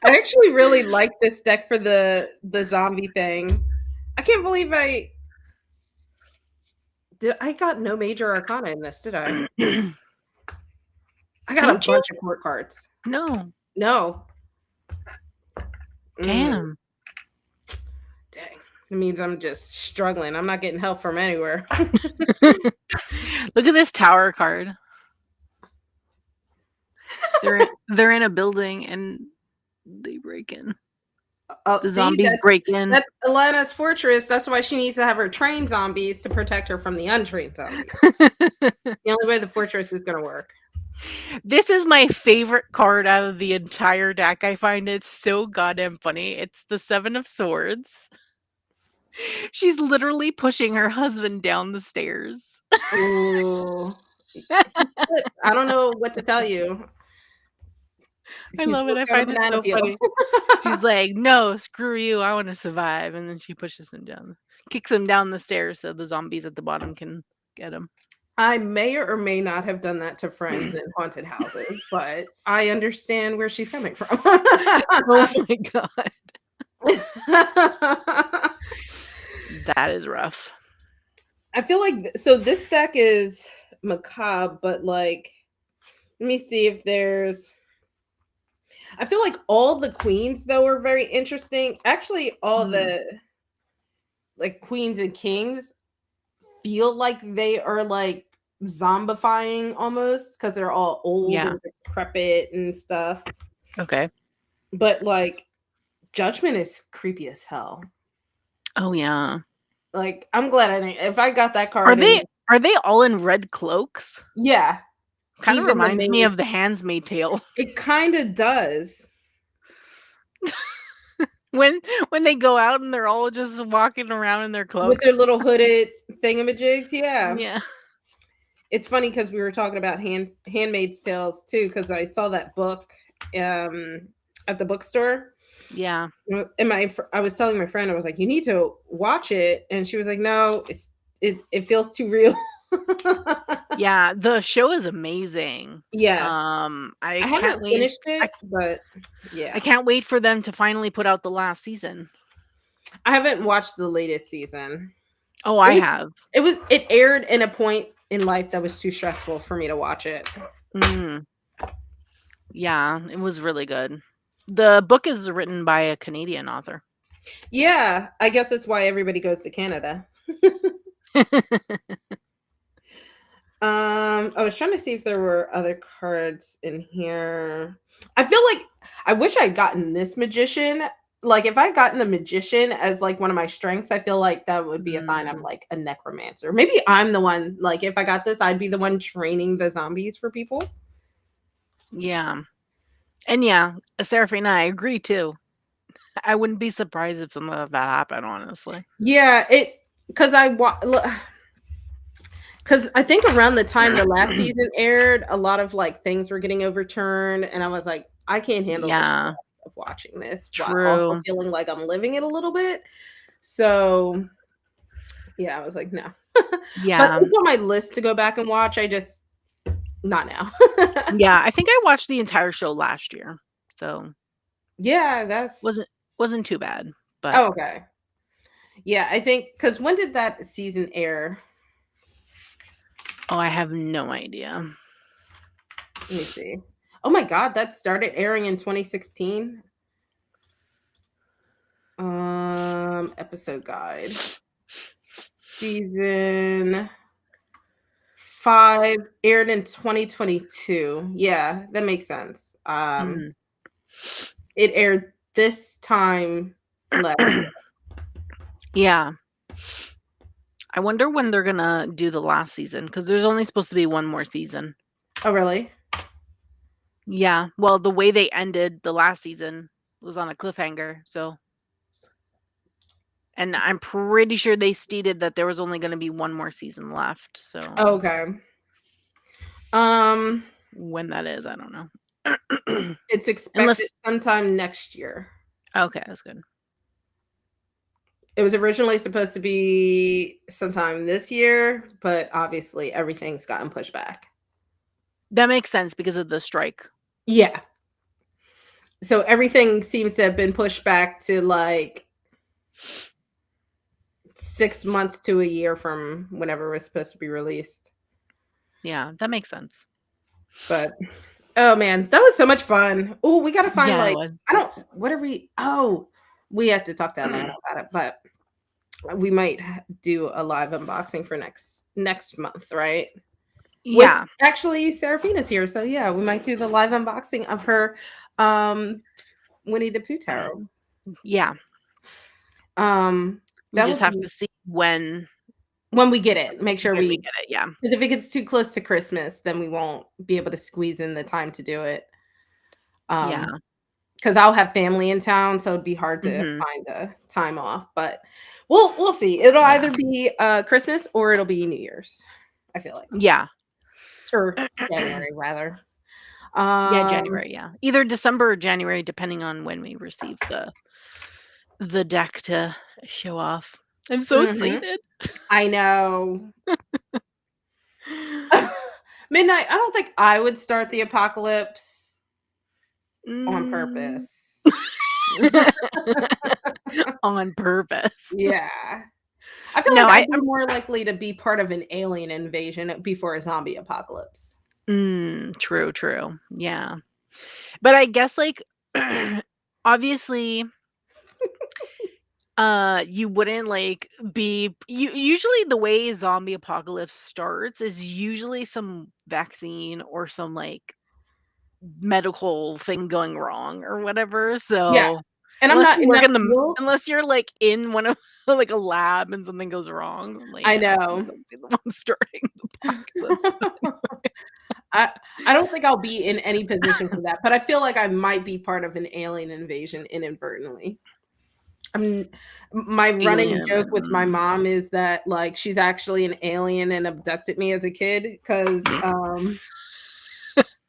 I actually really like this deck for the zombie thing. I can't believe I got no major arcana in this, did I? I got a Don't you? bunch of court cards. No. No. Damn. Dang. It means I'm just struggling. I'm not getting help from anywhere. Look at this tower card. They're in a building and they break in. Oh, The see, zombies break in. that's Alana's fortress. That's why she needs to have her trained zombies to protect her from the untrained zombies. The only way the fortress is going to work. This is my favorite card out of the entire deck. I find it so goddamn funny. It's the Seven of Swords. She's literally pushing her husband down the stairs. Ooh. I don't know what to tell you. I He's love it. I on a find it banana so peel. funny. She's like, "No, screw you. I want to survive." And then she pushes him down, kicks him down the stairs so the zombies at the bottom can get him. I may or may not have done that to friends in haunted houses, but I understand where she's coming from. Oh my god. That is rough. I feel like so this deck is macabre, but like, let me see if there's. I feel like all the queens though are very interesting. Actually, all the like queens and kings feel like they are like zombifying almost because they're all old Yeah. and decrepit and stuff. Okay. But like, Judgment is creepy as hell. Oh yeah. Like, I'm glad I didn't. If I got that Are card, they all in red cloaks? yeah, Kind of even the reminds me main. of the Handmaid's Tale. It kind of does. when they go out and they're all just walking around in their With their cloaks. little hooded thingamajigs, yeah. Yeah. It's funny because we were talking about Handmaid's Tales too, because I saw that book at the bookstore. Yeah. And I was telling my friend, I was like, "You need to watch it," and she was like, "No, it feels too real." Yeah, the show is amazing. Yes, I I can't haven't wait. finished it, but yeah, I can't wait for them to finally put out the last season. I haven't watched the latest season. Oh, It I was have. it aired in a point in life that was too stressful for me to watch it. Mm. Yeah, it was really good. The book is written by a Canadian author. Yeah, I guess that's why everybody goes to Canada. I was trying to see if there were other cards in here. I feel like I wish I'd gotten this magician. Like if I gotten the magician as like one of my strengths, I feel like that would be a sign I'm like a necromancer. Maybe I'm the one, like if I got this, I'd be the one training the zombies for people. Yeah. And yeah, Seraphina, I agree too. I wouldn't be surprised if something like that happened, honestly. Yeah, because because I think around the time the last season aired, a lot of like things were getting overturned, and I was like, I can't handle the Yeah. stress of watching this while also True. feeling like I'm living it a little bit. So yeah, I was like, no. But Yeah. it's on my list to go back and watch. I just not now. Yeah, I think I watched the entire show last year. So Yeah, that's wasn't too bad. But oh, okay. Yeah, I think because when did that season air? oh, I have no idea. Let me see. Oh my god, that started airing in 2016. Episode guide. Season 5 aired in 2022. Yeah, that makes sense. Mm. It aired this time last. Yeah. I wonder when they're gonna do the last season because there's only supposed to be one more season. Oh, really? Yeah. Well, the way they ended the last season was on a cliffhanger. So, and I'm pretty sure they stated that there was only going to be one more season left. So, Okay. Um, when that is, I don't know. it's expected Unless, sometime next year. okay, that's good. It was originally supposed to be sometime this year, but obviously everything's gotten pushed back. That makes sense because of the strike. Yeah. So everything seems to have been pushed back to like 6 months to a year from whenever it was supposed to be released. Yeah, that makes sense. But oh man, that was so much fun. Oh, we gotta find Yeah, it like was. what are we? Oh, we have to talk to Atlanta about it, but we might do a live unboxing for next month, right? Which Yeah. actually Seraphina's here, so yeah, we might do the live unboxing of her Winnie the Pooh tarot. Yeah. Um We that just would have be to see when when we get it. Make sure we we get it. Yeah. because if it gets too close to Christmas, then we won't be able to squeeze in the time to do it. Yeah. Because I'll have family in town, so it'd be hard to Mhm. find a time off. But we'll see. It'll Yeah. either be Christmas or it'll be New Year's. I feel like, Yeah. or January rather. Yeah, Um, January, yeah. Either December or January, depending on when we receive the deck to show off. I'm so mhm. excited. I know. Midnight. I don't think I would start the apocalypse on Mm. purpose. On purpose. Yeah. I feel No, like I'd be I'm more likely to be part of an alien invasion before a zombie apocalypse. true, true. Yeah. But I guess like obviously you wouldn't like be usually the way zombie apocalypse starts is usually some vaccine or some like medical thing going wrong or whatever. Yeah. So And I'm unless not you in work that in the field. unless you're like in one of like a lab and something goes wrong, like I yeah, know. don't be the one starting the apocalypse. I I don't think I'll be in any position for that, but I feel like I might be part of an alien invasion inadvertently. I'm my running Alien. joke with my mom is that like she's actually an alien and abducted me as a kid because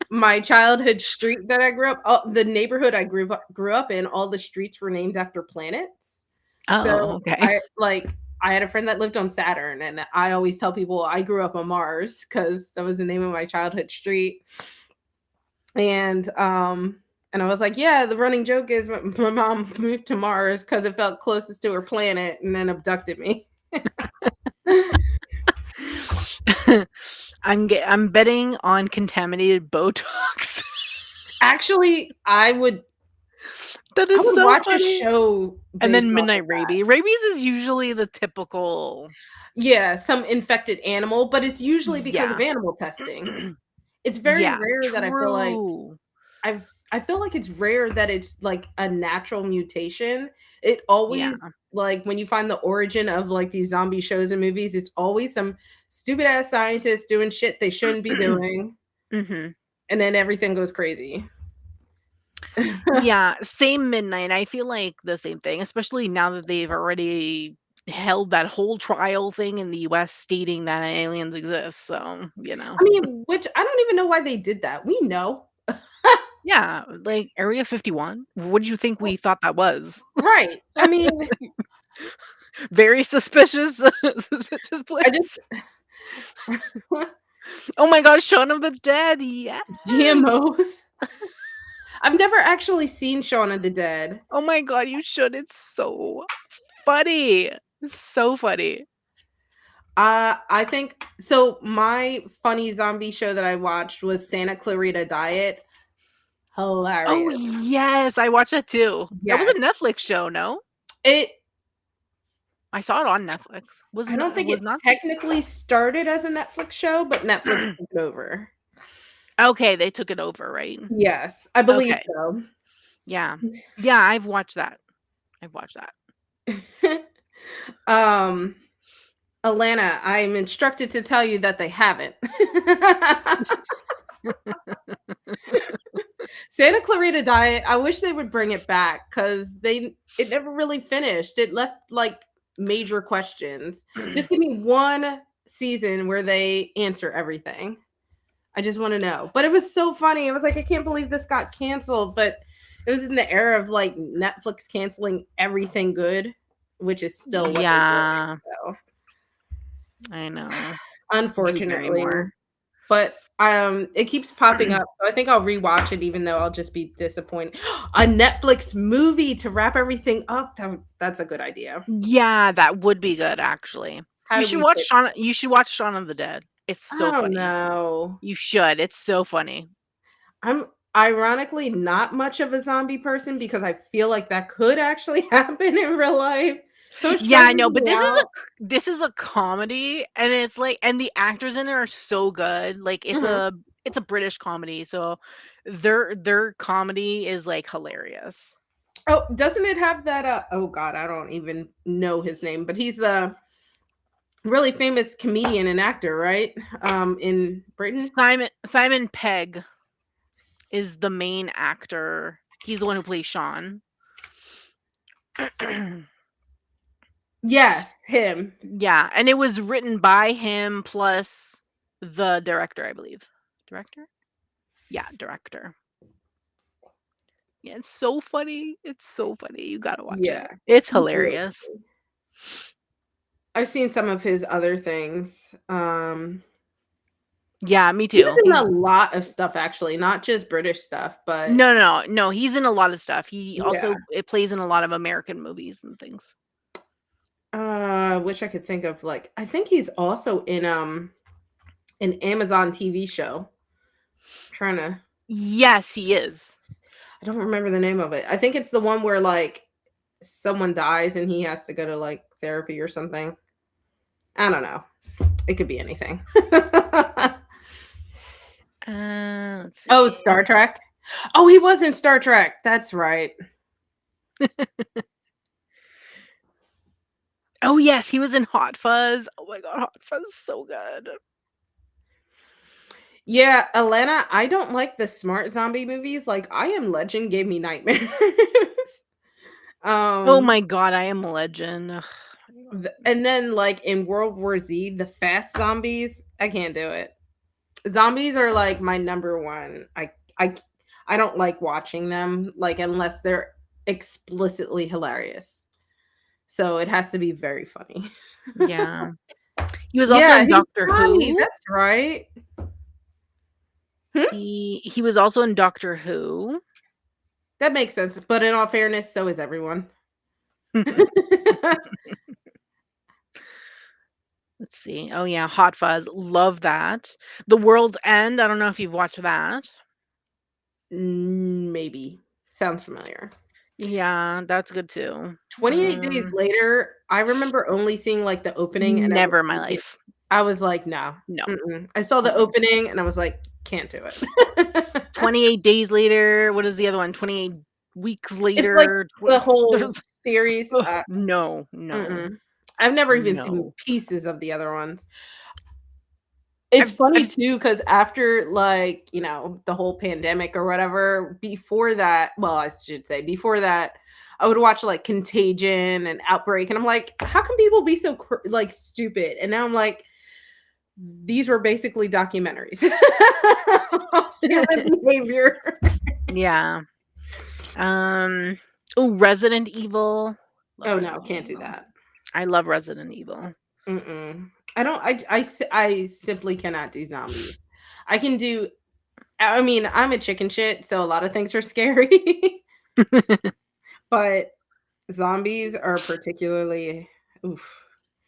my childhood street that I grew up, the neighborhood I grew up in, all the streets were named after planets. Oh, So okay. I had a friend that lived on Saturn, and I always tell people I grew up on Mars because that was the name of my childhood street. And I was like, yeah, the running joke is my mom moved to Mars because it felt closest to her planet, and then abducted me. I'm betting on contaminated Botox. Actually, That I is would so watch a funny. show And based then off of midnight that. rabies. Rabies is usually the typical. Yeah, some infected animal, but it's usually because Yeah. of animal testing. It's very Yeah, rare that true. I feel like it's rare that it's like a natural mutation. It Yeah. always like when you find the origin of like these zombie shows and movies, it's always some stupid ass scientist doing shit they shouldn't be doing, Mhm. and then everything goes crazy. Yeah, same midnight. I feel like the same thing, especially now that they've already held that whole trial thing in the US stating that aliens exist, so, you know. I mean, which I don't even know why they did that. We know. Yeah, like Area 51? What did you think we thought that was? Right. I mean, Very suspicious suspicious I just place. Oh my gosh, Shaun of the Dead, yes! GMOs. I've never actually seen Shaun of the Dead. Oh my god, you should, it's so funny. It's so funny. I think so. My funny zombie show that I watched was Santa Clarita Diet. Oh, Hilarious. yes, I watched that too. That was Yes. a Netflix show, no? It I saw it on Netflix. I don't think Was it not technically started as a Netflix show, but Netflix took it over. Okay, they took it over, right? Yes, I believe Okay. so. Yeah. Yeah, I've watched that. I've watched that. um, Alana, I'm instructed to tell you that they haven't. Santa Clarita Diet, I wish they would bring it back because it never really finished. It left like major questions. Just give me one season where they answer everything. I just want to know. But it was so funny. It was like, I can't believe this got canceled. But it was in the era of like Netflix canceling everything good, which is still what they're Yeah, doing. So I know. Don't care unfortunately. anymore. But it keeps popping up. So I think I'll rewatch it even though I'll just be disappointed. A Netflix movie to wrap everything up. That's a good idea. Yeah, that would be good actually. How do we pitch? You should watch Shaun of the Dead. It's I so don't funny. know. You should. It's so funny. I'm ironically not much of a zombie person because I feel like that could actually happen in real life. So it Yeah, I stresses know, but me out. this is a comedy, and it's like, and the actors in it are so good. Like Mhm. it's a British comedy, so their comedy is like hilarious. Oh, doesn't it have that oh god, I don't even know his name, but he's a really famous comedian and actor, right? In Britain. Simon Pegg is the main actor. He's the one who plays Sean. Yes, him. Yeah, and it was written by him plus the director, I believe. Director? Yeah, director. Yeah, it's so funny. It's so funny. You gotta watch Yeah. it. It's He's really hilarious. funny. I've seen some of his other things. Yeah, me He was too. in a lot of stuff actually, not just British stuff, but No. He's in a lot of stuff. He yeah. also it plays in a lot of American movies and things. Wish I could think of like I think he's also in an Amazon TV show. Trying to Yes, he is. I don't remember the name of it. I think it's the one where like someone dies and he has to go to like therapy or something. I don't know. It could be anything. Let's Oh, see. Star Trek. Oh, he was in Star Trek. That's right. Oh yes, he was in Hot Fuzz. Oh my god, Hot Fuzz is so good. Yeah, Elena, I don't like the smart zombie movies. Like I Am Legend gave me nightmares. Oh um my god, I Am Legend. Ugh. and then like in World War Z, the fast zombies, I can't do it. Zombies are like my number one. I I don't like watching them like unless they're explicitly hilarious. So it has to be very funny. Yeah. He was also Yeah, in he's Doctor funny. Who. That's right. Hmm? He was also in Doctor Who. That makes sense. But in all fairness, so is everyone. Let's see. Oh yeah, Hot Fuzz. Love that. The World's End. I don't know if you've watched that. Maybe. Sounds familiar. Yeah, that's good too. 28 Days Later, I remember only seeing like the opening and Never in my life. I was like, no. No. Mm-mm. I saw the Mm-mm. opening and I was like, can't do it. 28 days later. What is the other one? 28 weeks It's like later. the whole series. No, no, Mm-mm. I've never even seen no. pieces of the other ones. It's funny I've too because after like the whole pandemic or whatever, before that, well, I should say before that, I would watch like Contagion and Outbreak, and I'm like, how can people be so like stupid? And now I'm like, these were basically documentaries of human behavior. yeah. Oh, Resident Evil. Love Oh no, Resident can't do Evil. that. I love Resident Evil. Mm-mm. I don't. I simply cannot do zombies. I can do. I mean, I'm a chicken shit, so a lot of things are scary. But zombies are particularly. Oof.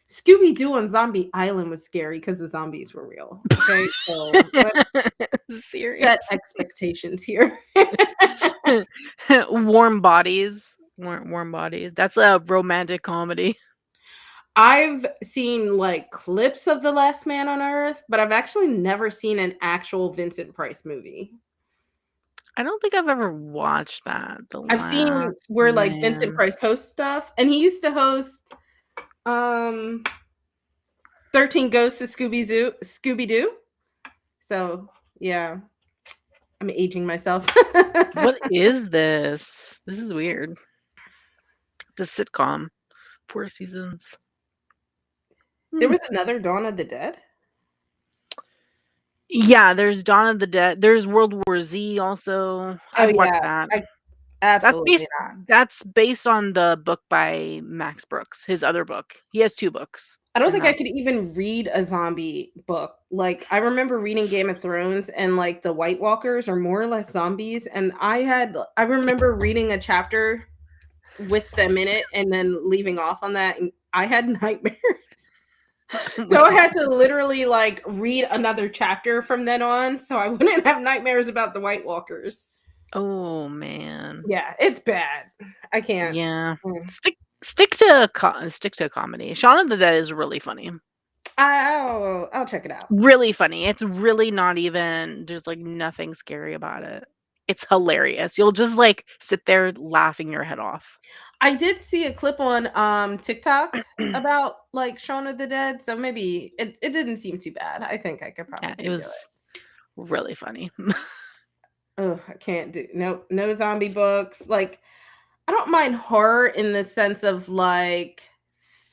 Scooby Doo on Zombie Island was scary because the zombies were real. Okay, so let's Serious. set expectations here. Warm Bodies. Warm Bodies. That's a romantic comedy. I've seen like clips of The Last Man on Earth, but I've actually never seen an actual Vincent Price movie. I don't think I've ever watched that. The I've seen Last where like Vincent Man. Price hosts stuff, and he used to host um 13 Ghosts of Scooby Doo. So yeah, I'm aging myself. What is this? This is weird. The sitcom, 4 seasons. There Hmm. was another Dawn of the Dead. Yeah, there's Dawn of the Dead. There's World War Z also. Oh I've watched yeah, that. I That's absolutely based not. that's based on the book by Max Brooks, his other book. He has 2 books I don't in think I that. could even read a zombie book. Like I remember reading Game of Thrones and like the White Walkers are more or less zombies and I remember reading a chapter with them in it and then leaving off on that and I had nightmares. Oh my So I god. had to literally like read another chapter from then on so I wouldn't have nightmares about the White Walkers. Oh, man. Yeah, it's bad. I can't. Yeah. Mm. Stick to a comedy. Shaun of the Dead is really funny. I'll check it out. Really funny. It's really not even there's, like, nothing scary about it. It's hilarious. You'll just, like, sit there laughing your head off. I did see a clip on TikTok about like Shaun of the Dead, so maybe it didn't seem too bad. I think I could Yeah, it probably do was it. really funny. Oh, I can't do no zombie books. Like I don't mind horror in the sense of like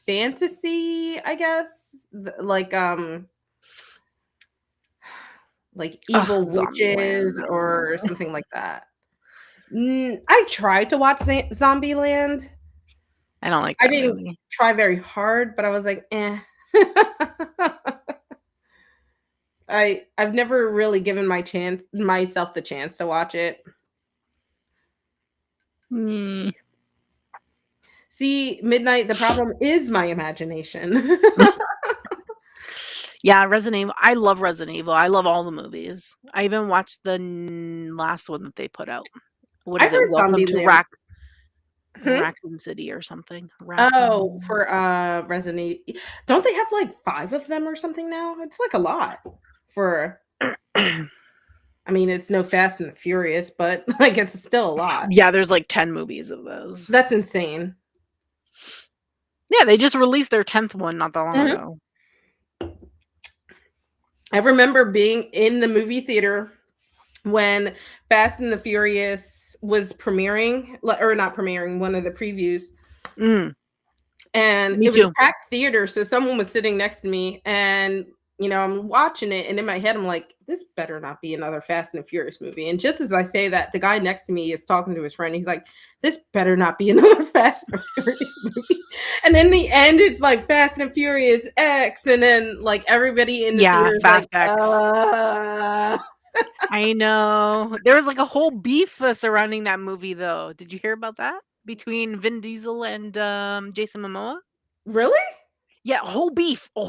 fantasy, I guess. Like Ugh, evil Zombieland, witches or no. something like that. I tried to watch Zombieland. I don't like I that didn't movie. try very hard, but I was like, eh. I've never really given myself the chance to watch it. Mm. See, Midnight, the problem is my imagination. Yeah, Resident Evil. I love Resident Evil. I love all the movies. I even watched the last one that they put out. What I is it? heard Welcome to Zombieland. Hmm? Raccoon City or something. Oh, Raccoon. for don't they have like 5 of them or something now? It's like a lot for I mean, it's no Fast and the Furious, but like it's still a lot. Yeah, there's like 10 movies of those. That's insane. Yeah, they just released their 10th one not that long Mhm. ago. I remember being in the movie theater when Fast and the Furious was premiering, or not premiering, one of the previews, Mm, and me it was too. a packed theater. So someone was sitting next to me, and I'm watching it, and in my head, I'm like, "This better not be another Fast and the Furious movie." And just as I say that, the guy next to me is talking to his friend. He's like, "This better not be another Fast and Furious movie." And in the end, it's like Fast and Furious X, and then like everybody in the Yeah, theater is like, Fast X. I know. There was like a whole beef surrounding that movie though. Did you hear about that? Between Vin Diesel and Jason Momoa? Really? Yeah, a whole beef. I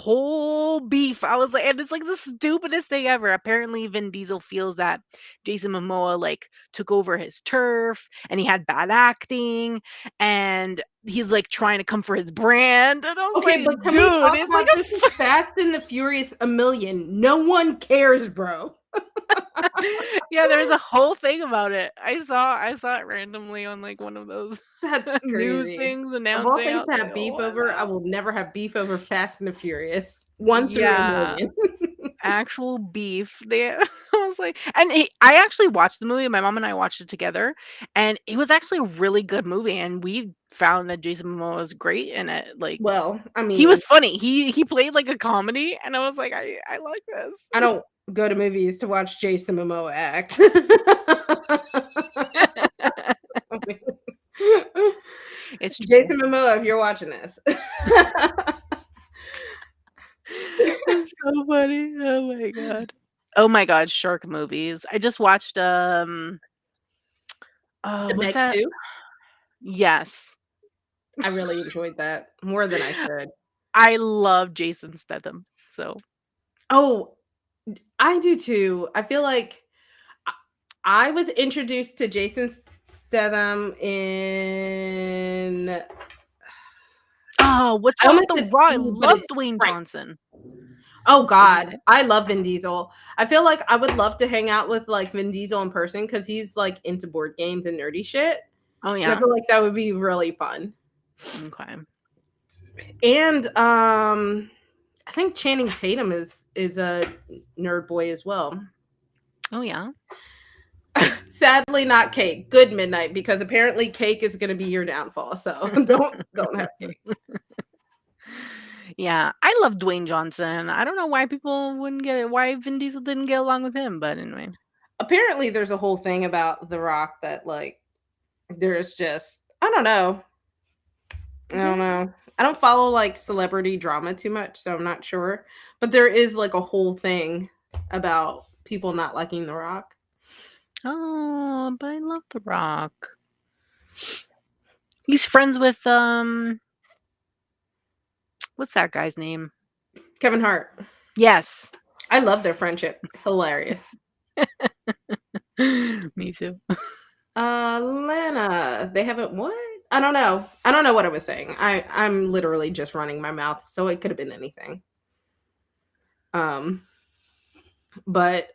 was like, and it's like the stupidest thing ever. Apparently, Vin Diesel feels that Jason Momoa like took over his turf, and he had bad acting, and he's like trying to come for his brand. And I was Okay, like, but can we dude, talk it's like about this is Fast and the Furious a million? No one cares, bro. yeah. There's a whole thing about it. I saw it randomly on like one of those That's news crazy. things Of all announcing. I things was to like, have beef oh, over, I hello. will never have beef over Fast and the Furious. 1 through a Yeah. million. Actual beef. They I was like I actually watched the movie, my mom and I watched it together, and it was actually a really good movie, and we found that Jason Momoa was great in it, like, Well, I he mean, was funny. He played like a comedy, and I was like, "I like this." I don't go to movies to watch Jason Momoa act. It's true. Jason Momoa, if you're watching this. It's so funny. Oh my god. Oh my god, shark movies. I just watched, oh, The what's Meg that? 2. Yes. I really enjoyed that more than I should. I love Jason Statham, so Oh, I do too. I feel like I I was introduced to Jason Statham in oh, Oh, what's I wrong with almost The said Rock? I Steve, but love it's Dwayne Frank. Johnson. Oh God, I love Vin Diesel. I feel like I would love to hang out with like Vin Diesel in person because he's like into board games and nerdy shit. Oh And I yeah. feel like that would be really fun. Okay. And I think Channing Tatum is a nerd boy as well. Oh yeah. Sadly, not Cake. Good Midnight, because apparently Cake is going to be your downfall. So don't have Cake. Yeah, I love Dwayne Johnson. I don't know why people wouldn't get it. Why Vin Diesel didn't get along with him, but anyway. Apparently, there's a whole thing about The Rock that like there's just I don't know. I don't know. I don't follow like celebrity drama too much, so I'm not sure. But there is like a whole thing about people not liking The Rock. Oh, but I love The Rock. He's friends with what's that guy's name? Kevin Hart. Yes. I love their friendship. Hilarious. Me too. Lana. They haven't what? I don't know. I don't know what I was saying. I'm literally just running my mouth, so it could have been anything. But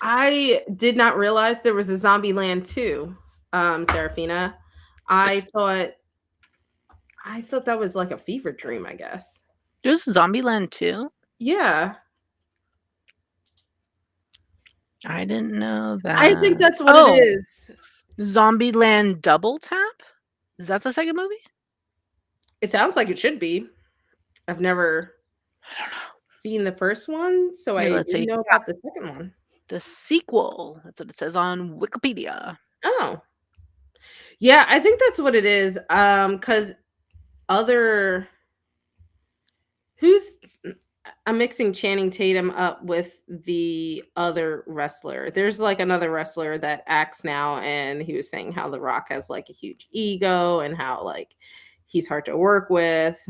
I did not realize there was a Zombieland 2, Serafina. I thought that was like a fever dream, I guess. There's Zombieland too? Yeah. I didn't know that. I think that's what it is. Zombieland Double Tap? Is that the second movie? It sounds like it should be. I've never I don't know. seen the first one, so Here, I let's didn't see. know about the second one. The sequel. That's what it says on Wikipedia. Oh. Yeah, I think that's what it is. Because I'm mixing Channing Tatum up with the other wrestler. There's like another wrestler that acts now, and he was saying how The Rock has like a huge ego and how like he's hard to work with.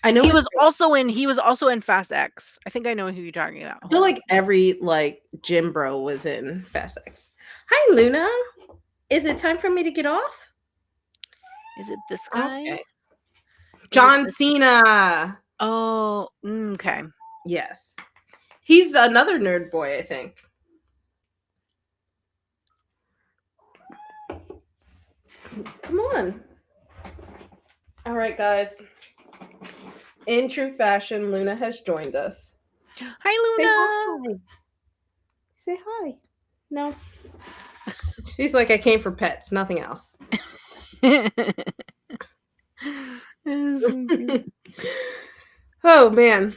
I know he was also in Fast X. I think I know who you're talking about. I feel like every like gym bro was in Fast X. Hi Luna. Is it time for me to get off? Is it this guy? Okay. John Cena. Oh, okay. Yes. He's another nerd boy, I think. Come on. All right, guys. In true fashion, Luna has joined us. Hi, Luna. Say hi. No. She's like, I came for pets, nothing else. Oh man.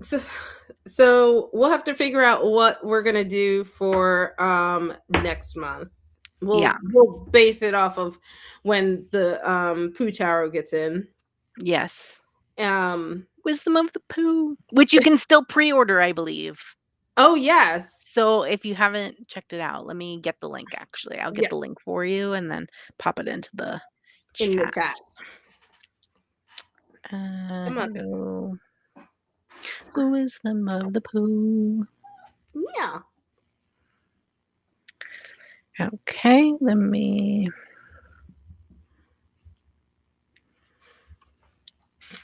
So we'll have to figure out what we're gonna do for next month. We'll base it off of when the Pooh Tarot gets in. Yes. Wisdom of the Pooh, which you can still pre-order, I believe. Oh yes. So if you haven't checked it out, let me get the link. Actually, I'll get the link for you and then pop it into the chat. In the chat. Come on. Go. The Wisdom of the Pooh. Yeah. Okay, let me.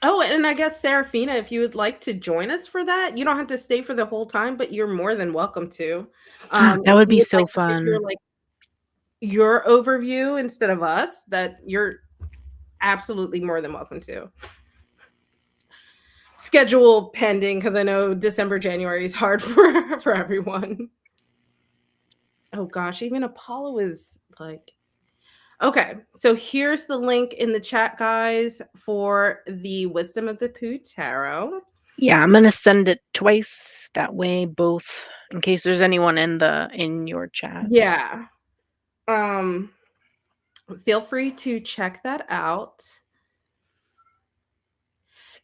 Oh, and I guess Serafina, if you would like to join us for that, you don't have to stay for the whole time, but you're more than welcome to. That would be so fun. Your overview instead of us, that you're absolutely more than welcome to. Schedule pending, because I know December, January is hard for everyone. Oh gosh, even Apollo is like. Okay, so here's the link in the chat, guys, for the Wisdom of the Pooh Tarot. Yeah, I'm gonna send it twice. That way, both, in case there's anyone in your chat. Yeah. Feel free to check that out.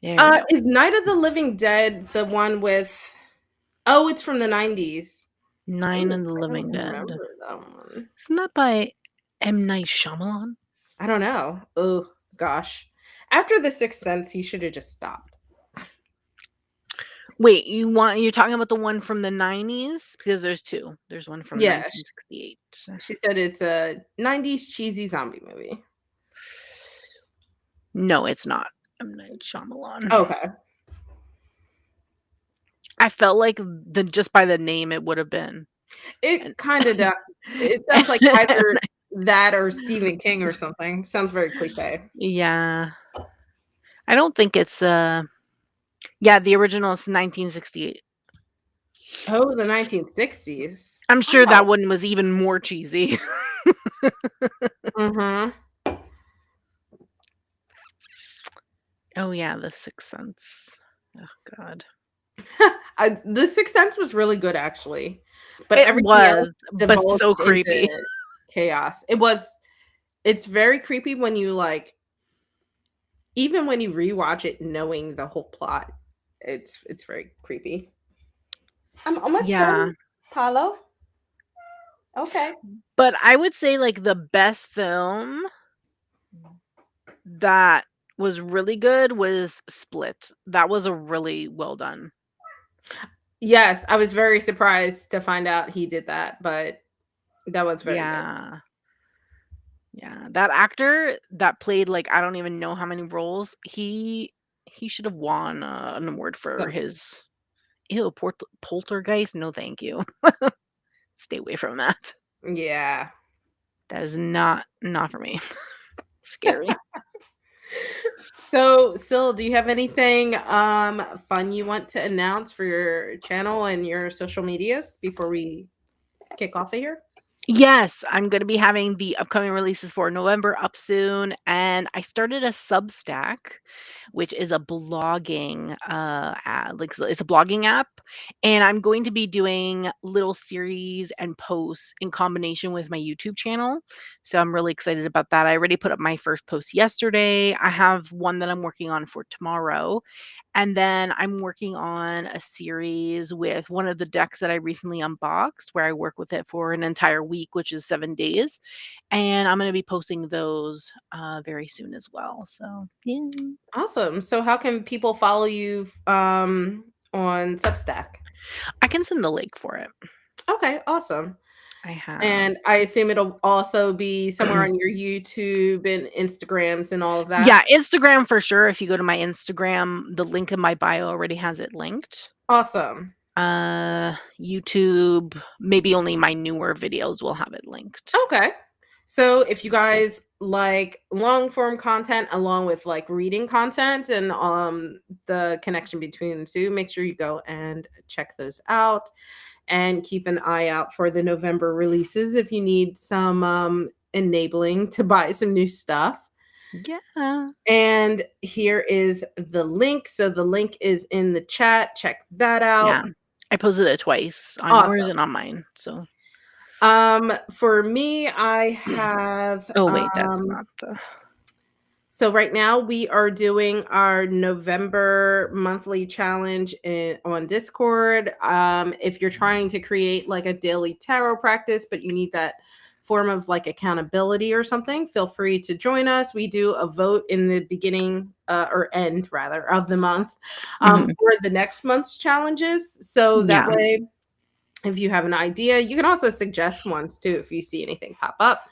Is Night of the Living Dead the one with? Oh, it's from the 90s. Night of the Living Dead. Remember that one? Isn't that by M. Night Shyamalan? I don't know. Oh gosh, after The Sixth Sense, he should have just stopped. Wait, you're talking about the one from the 90s? Because there's two. There's one from Yeah, 1968. she said it's a 90s cheesy zombie movie. No, it's not M. Night Shyamalan. Okay. I felt like just by the name it would have been. It And kind of does. It sounds like either that or Stephen King or something. Sounds very cliche. yeah. I don't think it's yeah, the original is 1968. Oh, the 1960s. I'm sure that Oh. one was even more cheesy. Mm-hmm. Oh yeah, The Sixth Sense. Oh god. The Sixth Sense was really good, actually, but It everything else was, but divulged so creepy. into chaos. It was. It's very creepy when you like, even when you rewatch it, knowing the whole plot. It's very creepy. I'm almost Yeah. done, Paulo. Okay. But I would say like the best film that was really good was Split. That was a really well done. Yes, I was very surprised to find out he did that, but that was very good. Yeah. Yeah. That actor that played like I don't even know how many roles, he should have won an award for Something. his Poltergeist. No, thank you. Stay away from that. Yeah. That is not for me. Scary. So, Syl, do you have anything fun you want to announce for your channel and your social medias before we kick off of here? Yes, I'm gonna be having the upcoming releases for November up soon, and I started a Substack, which is a blogging, like, it's a blogging app, and I'm going to be doing little series and posts in combination with my YouTube channel, so I'm really excited about that. I already put up my first post yesterday. I have one that I'm working on for tomorrow, and then I'm working on a series with one of the decks that I recently unboxed, where I work with it for an entire week, which is 7 days, and I'm gonna be posting those, very soon as well, so, yeah. Awesome. So, how can people follow you on Substack? I can send the link for it. Okay, awesome. I have And I assume it'll also be somewhere on your YouTube and Instagrams and all of that. yeah, Instagram for sure. If you go to my Instagram, the link in my bio already has it linked. Awesome. YouTube, maybe only my newer videos will have it linked. Okay. So if you guys like long form content along with like reading content and the connection between the two, make sure you go and check those out and keep an eye out for the November releases if you need some enabling to buy some new stuff. Yeah. And here is the link. So the link is in the chat. Check that out. Yeah. I posted it twice on yours Awesome. and on mine, so For me, I have oh, wait, that's not the so right now we are doing our November monthly challenge on Discord. If you're trying to create like a daily tarot practice, but you need that form of like accountability or something, feel free to join us. We do a vote in the beginning or end rather of the month Mhm. for the next month's challenges. So that Yeah. way, if you have an idea, you can also suggest ones too if you see anything pop up.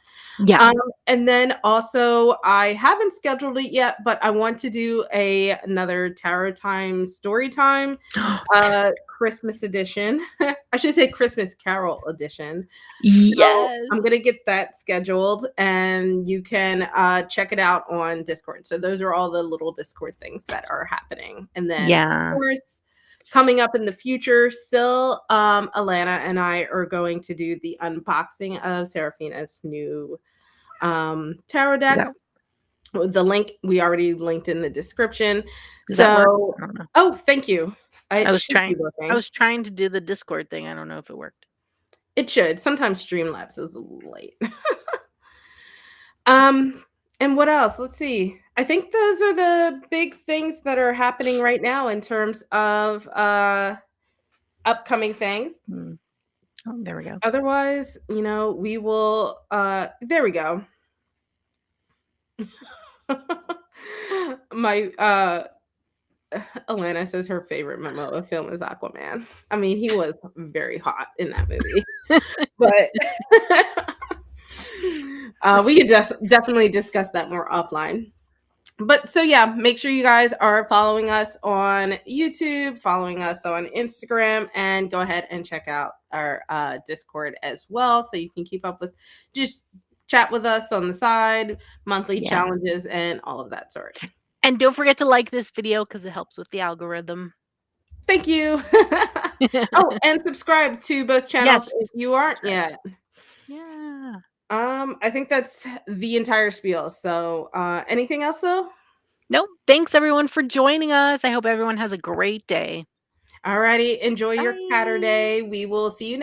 Yeah. And then also, I haven't scheduled it yet, but I want to do another tarot time story time, Christmas edition. I should say Christmas Carol edition. So I'm Yes. gonna get that scheduled, and you can check it out on Discord. So those are all the little Discord things that are happening, and then of Yeah. course. Coming up in the future, Syl, Alana, and I are going to do the unboxing of Seraphina's new tarot deck. That The link we already linked in the description. does that work? So, I don't know. oh, thank you. I It was should be trying I working. was trying to do the Discord thing, I don't know if it worked. It should. Sometimes Streamlabs is a little late. um, and what else? Let's see. I think those are the big things that are happening right now in terms of upcoming things. Oh, there we go. Otherwise, we will there we go. My Alana says her favorite Momoa film is Aquaman. I mean, he was very hot in that movie, but we could just definitely discuss that more offline. But so yeah, make sure you guys are following us on YouTube, following us on Instagram, and go ahead and check out our Discord as well, so you can keep up with, just chat with us on the side, monthly challenges, and all of that sort. And don't forget to like this video because it helps with the algorithm. Thank you. Oh, and subscribe to both channels if you aren't yet. Yeah. I think that's the entire spiel. So, anything else though? Nope. Thanks everyone for joining us. I hope everyone has a great day. Alrighty, enjoy your Bye. Catterday. We will see you next